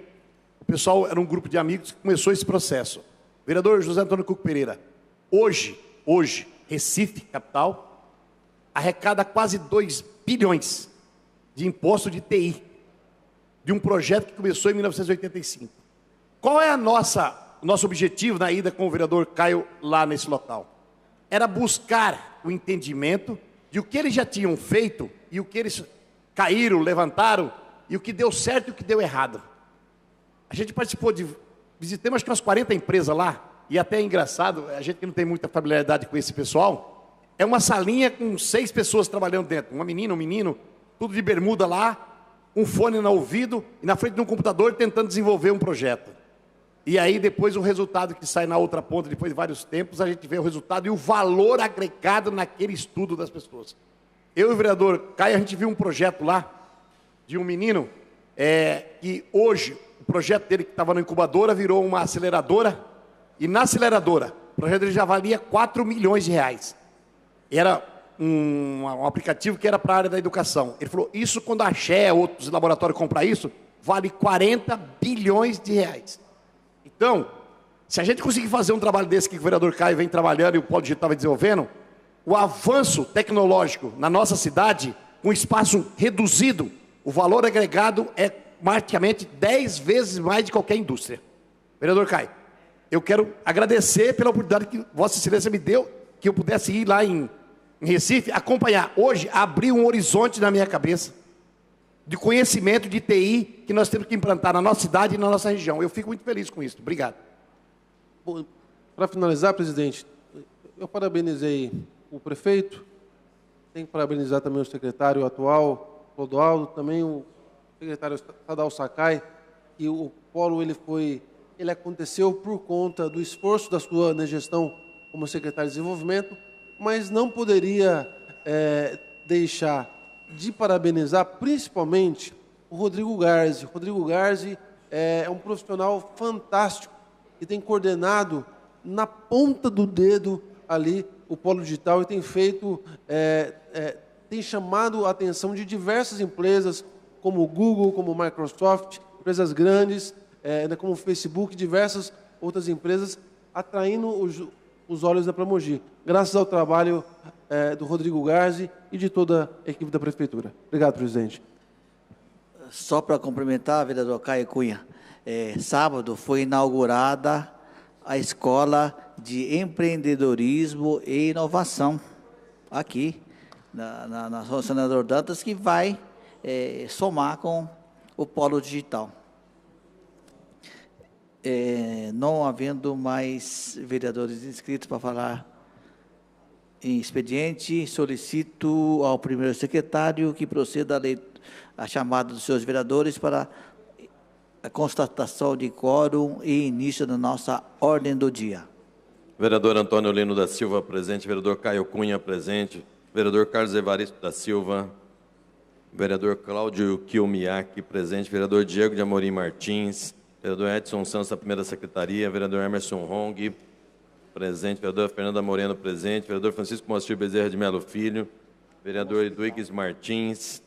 O pessoal era um grupo de amigos que começou esse processo. Vereador José Antônio Cuco Pereira, hoje, Recife, capital, arrecada quase 2 bilhões de imposto de TI, de um projeto que começou em 1985. Qual é o nosso objetivo na ida com o vereador Caio lá nesse local? Era buscar o entendimento de o que eles já tinham feito e o que eles caíram, levantaram, e o que deu certo e o que deu errado. A gente participou visitamos acho que umas 40 empresas lá, e até é engraçado, a gente que não tem muita familiaridade com esse pessoal, é uma salinha com 6 pessoas trabalhando dentro, uma menina, um menino, tudo de bermuda lá, um fone no ouvido e na frente de um computador tentando desenvolver um projeto. E aí depois o resultado que sai na outra ponta, depois de vários tempos, a gente vê o resultado e o valor agregado naquele estudo das pessoas. Eu e o vereador Caio, a gente viu um projeto lá, de um menino, que hoje, o projeto dele que estava na incubadora virou uma aceleradora, e na aceleradora, o projeto dele já valia 4 milhões de reais. Era um aplicativo que era para a área da educação. Ele falou, isso quando a Xé, outros laboratórios comprar isso, vale 40 bilhões de reais. Então, Se a gente conseguir fazer um trabalho desse que o vereador Caio vem trabalhando e o Polo Digital vem desenvolvendo, o avanço tecnológico na nossa cidade, com espaço reduzido, o valor agregado é praticamente 10 vezes mais de qualquer indústria. Vereador Caio, eu quero agradecer pela oportunidade que Vossa Excelência me deu, que eu pudesse ir lá em Recife, acompanhar. Hoje, abriu um horizonte na minha cabeça de conhecimento de TI que nós temos que implantar na nossa cidade e na nossa região. Eu fico muito feliz com isso. Obrigado. Para finalizar, presidente, eu parabenizei o prefeito, tenho que parabenizar também o secretário atual, Clodoaldo, também o secretário Tadal Sakai, e o polo ele aconteceu por conta do esforço da sua gestão como secretário de desenvolvimento, mas não poderia deixar de parabenizar principalmente o Rodrigo Garzi. O Rodrigo Garzi é um profissional fantástico e tem coordenado na ponta do dedo ali o Polo Digital e tem feito, tem chamado a atenção de diversas empresas, como o Google, como o Microsoft, empresas grandes, como o Facebook, diversas outras empresas, atraindo os olhos da Pramogi, graças ao trabalho do Rodrigo Garzi e de toda a equipe da Prefeitura. Obrigado, presidente. Só para complementar, vereador Caio Cunha, sábado foi inaugurada a Escola de Empreendedorismo e Inovação, aqui, na Rua Senador Dantas, que vai somar com o Polo Digital. Não havendo mais vereadores inscritos para falar em expediente, solicito ao primeiro secretário que proceda a chamada dos seus vereadores para a constatação de quórum e início da nossa ordem do dia. Vereador Antônio Lino da Silva, presente. Vereador Caio Cunha, presente. Vereador Carlos Evaristo da Silva. Vereador Cláudio Kilmiak, presente. Vereador Diego de Amorim Martins. Vereador Edson Santos, da primeira secretaria. Vereador Emerson Hong, presente. Vereadora Fernanda Moreno, presente. Vereador Francisco Moacir Bezerra de Melo Filho. Vereador Eduígues Martins.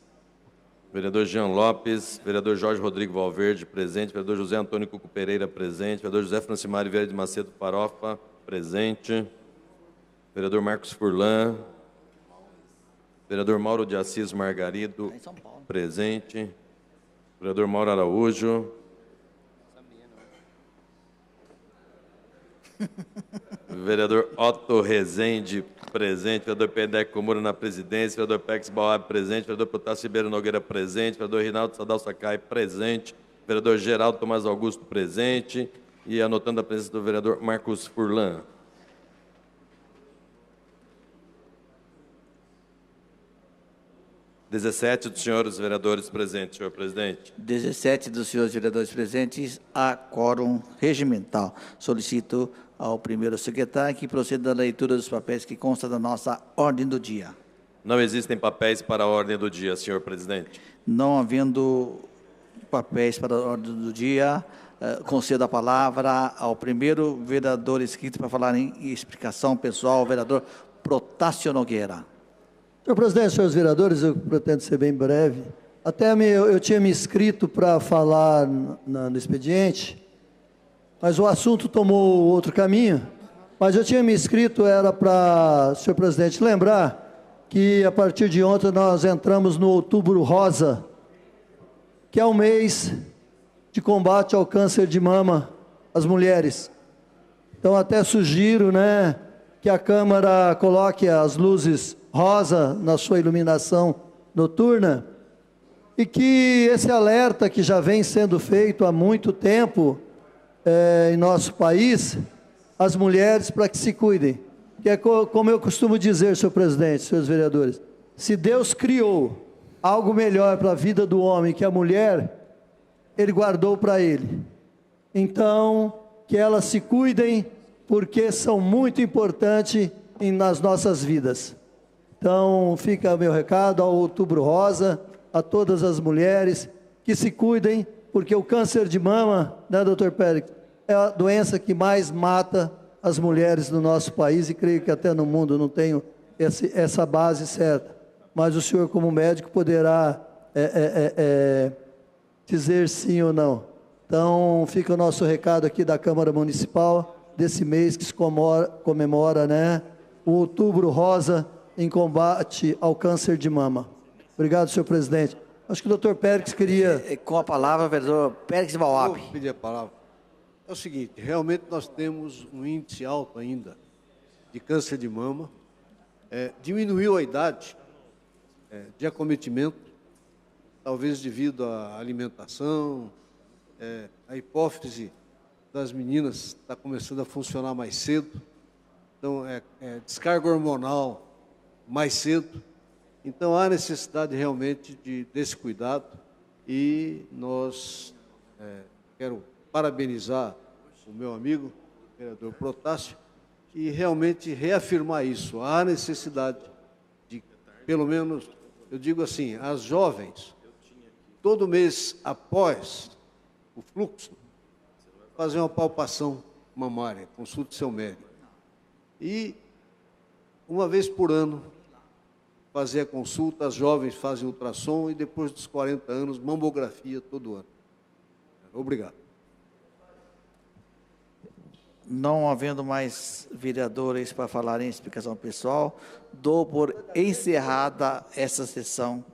Vereador Jean Lopes. Vereador Jorge Rodrigo Valverde, presente. Vereador José Antônio Cuco Pereira, presente. Vereador José Francimário Vieira de Macedo Farofa, presente. Vereador Marcos Furlan. Vereador Mauro de Assis Margarido, presente. Vereador Mauro Araújo. Vereador Otto Rezende, presente. Vereador Pedec Comura na presidência. Vereador Pex Bauab, presente. Vereador Potássio Ribeiro Nogueira, presente. Vereador Rinaldo Sadal Sakai, presente. Vereador Geraldo Tomás Augusto, presente. E anotando a presença do vereador Marcos Furlan. (17) dos senhores vereadores presentes, senhor presidente. 17 dos senhores vereadores presentes, há quórum regimental. Solicito ao primeiro secretário que proceda à leitura dos papéis que constam da nossa ordem do dia. Não existem papéis para a ordem do dia, senhor presidente. Não havendo papéis para a ordem do dia, concedo a palavra ao primeiro vereador inscrito para falar em explicação pessoal, o vereador Protásio Nogueira. Senhor presidente, senhores vereadores, eu pretendo ser bem breve. Até eu tinha me inscrito para falar no expediente, mas o assunto tomou outro caminho. Mas eu tinha me inscrito, era para, senhor presidente, lembrar que a partir de ontem nós entramos no Outubro Rosa, que é o mês de combate ao câncer de mama às mulheres. Então até sugiro, que a Câmara coloque as luzes rosa na sua iluminação noturna e que esse alerta que já vem sendo feito há muito tempo em nosso país, as mulheres para que se cuidem. Que é como eu costumo dizer, senhor presidente, senhores vereadores, se Deus criou algo melhor para a vida do homem que a mulher, Ele guardou para ele. Então, que elas se cuidem, porque são muito importantes nas nossas vidas. Então, fica meu recado ao Outubro Rosa, a todas as mulheres que se cuidem, porque o câncer de mama, doutor Pérez, é a doença que mais mata as mulheres no nosso país, e creio que até no mundo não tenho essa base certa. Mas o senhor, como médico, poderá dizer sim ou não. Então, fica o nosso recado aqui da Câmara Municipal, desse mês que se comemora, né, o Outubro Rosa em combate ao câncer de mama. Obrigado, senhor presidente. Acho que o doutor Pérez queria... Com a palavra, vereador Pérez Bauab. Eu pedi a palavra. É o seguinte, realmente nós temos um índice alto ainda de câncer de mama. Diminuiu a idade de acometimento, talvez devido à alimentação, a hipófise das meninas está começando a funcionar mais cedo, então descarga hormonal mais cedo, então há necessidade realmente desse cuidado e nós quero parabenizar o meu amigo, o vereador Protásio, e realmente reafirmar isso, há necessidade de, pelo menos, eu digo assim, as jovens, todo mês após o fluxo, fazer uma palpação mamária, consulte seu médico. E, uma vez por ano, fazer a consulta, as jovens fazem ultrassom e depois dos 40 anos, mamografia todo ano. Obrigado. Não havendo mais vereadores para falar em explicação pessoal, dou por encerrada essa sessão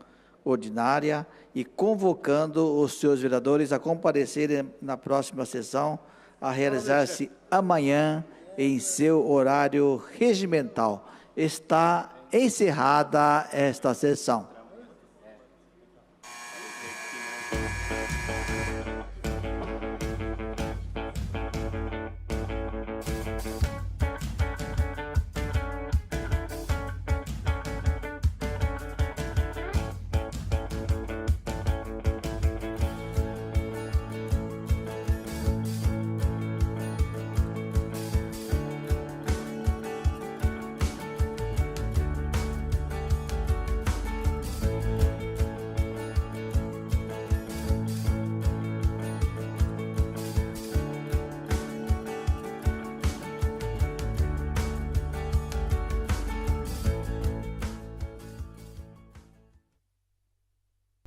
ordinária e convocando os senhores vereadores a comparecerem na próxima sessão, a realizar-se amanhã em seu horário regimental. Está encerrada esta sessão.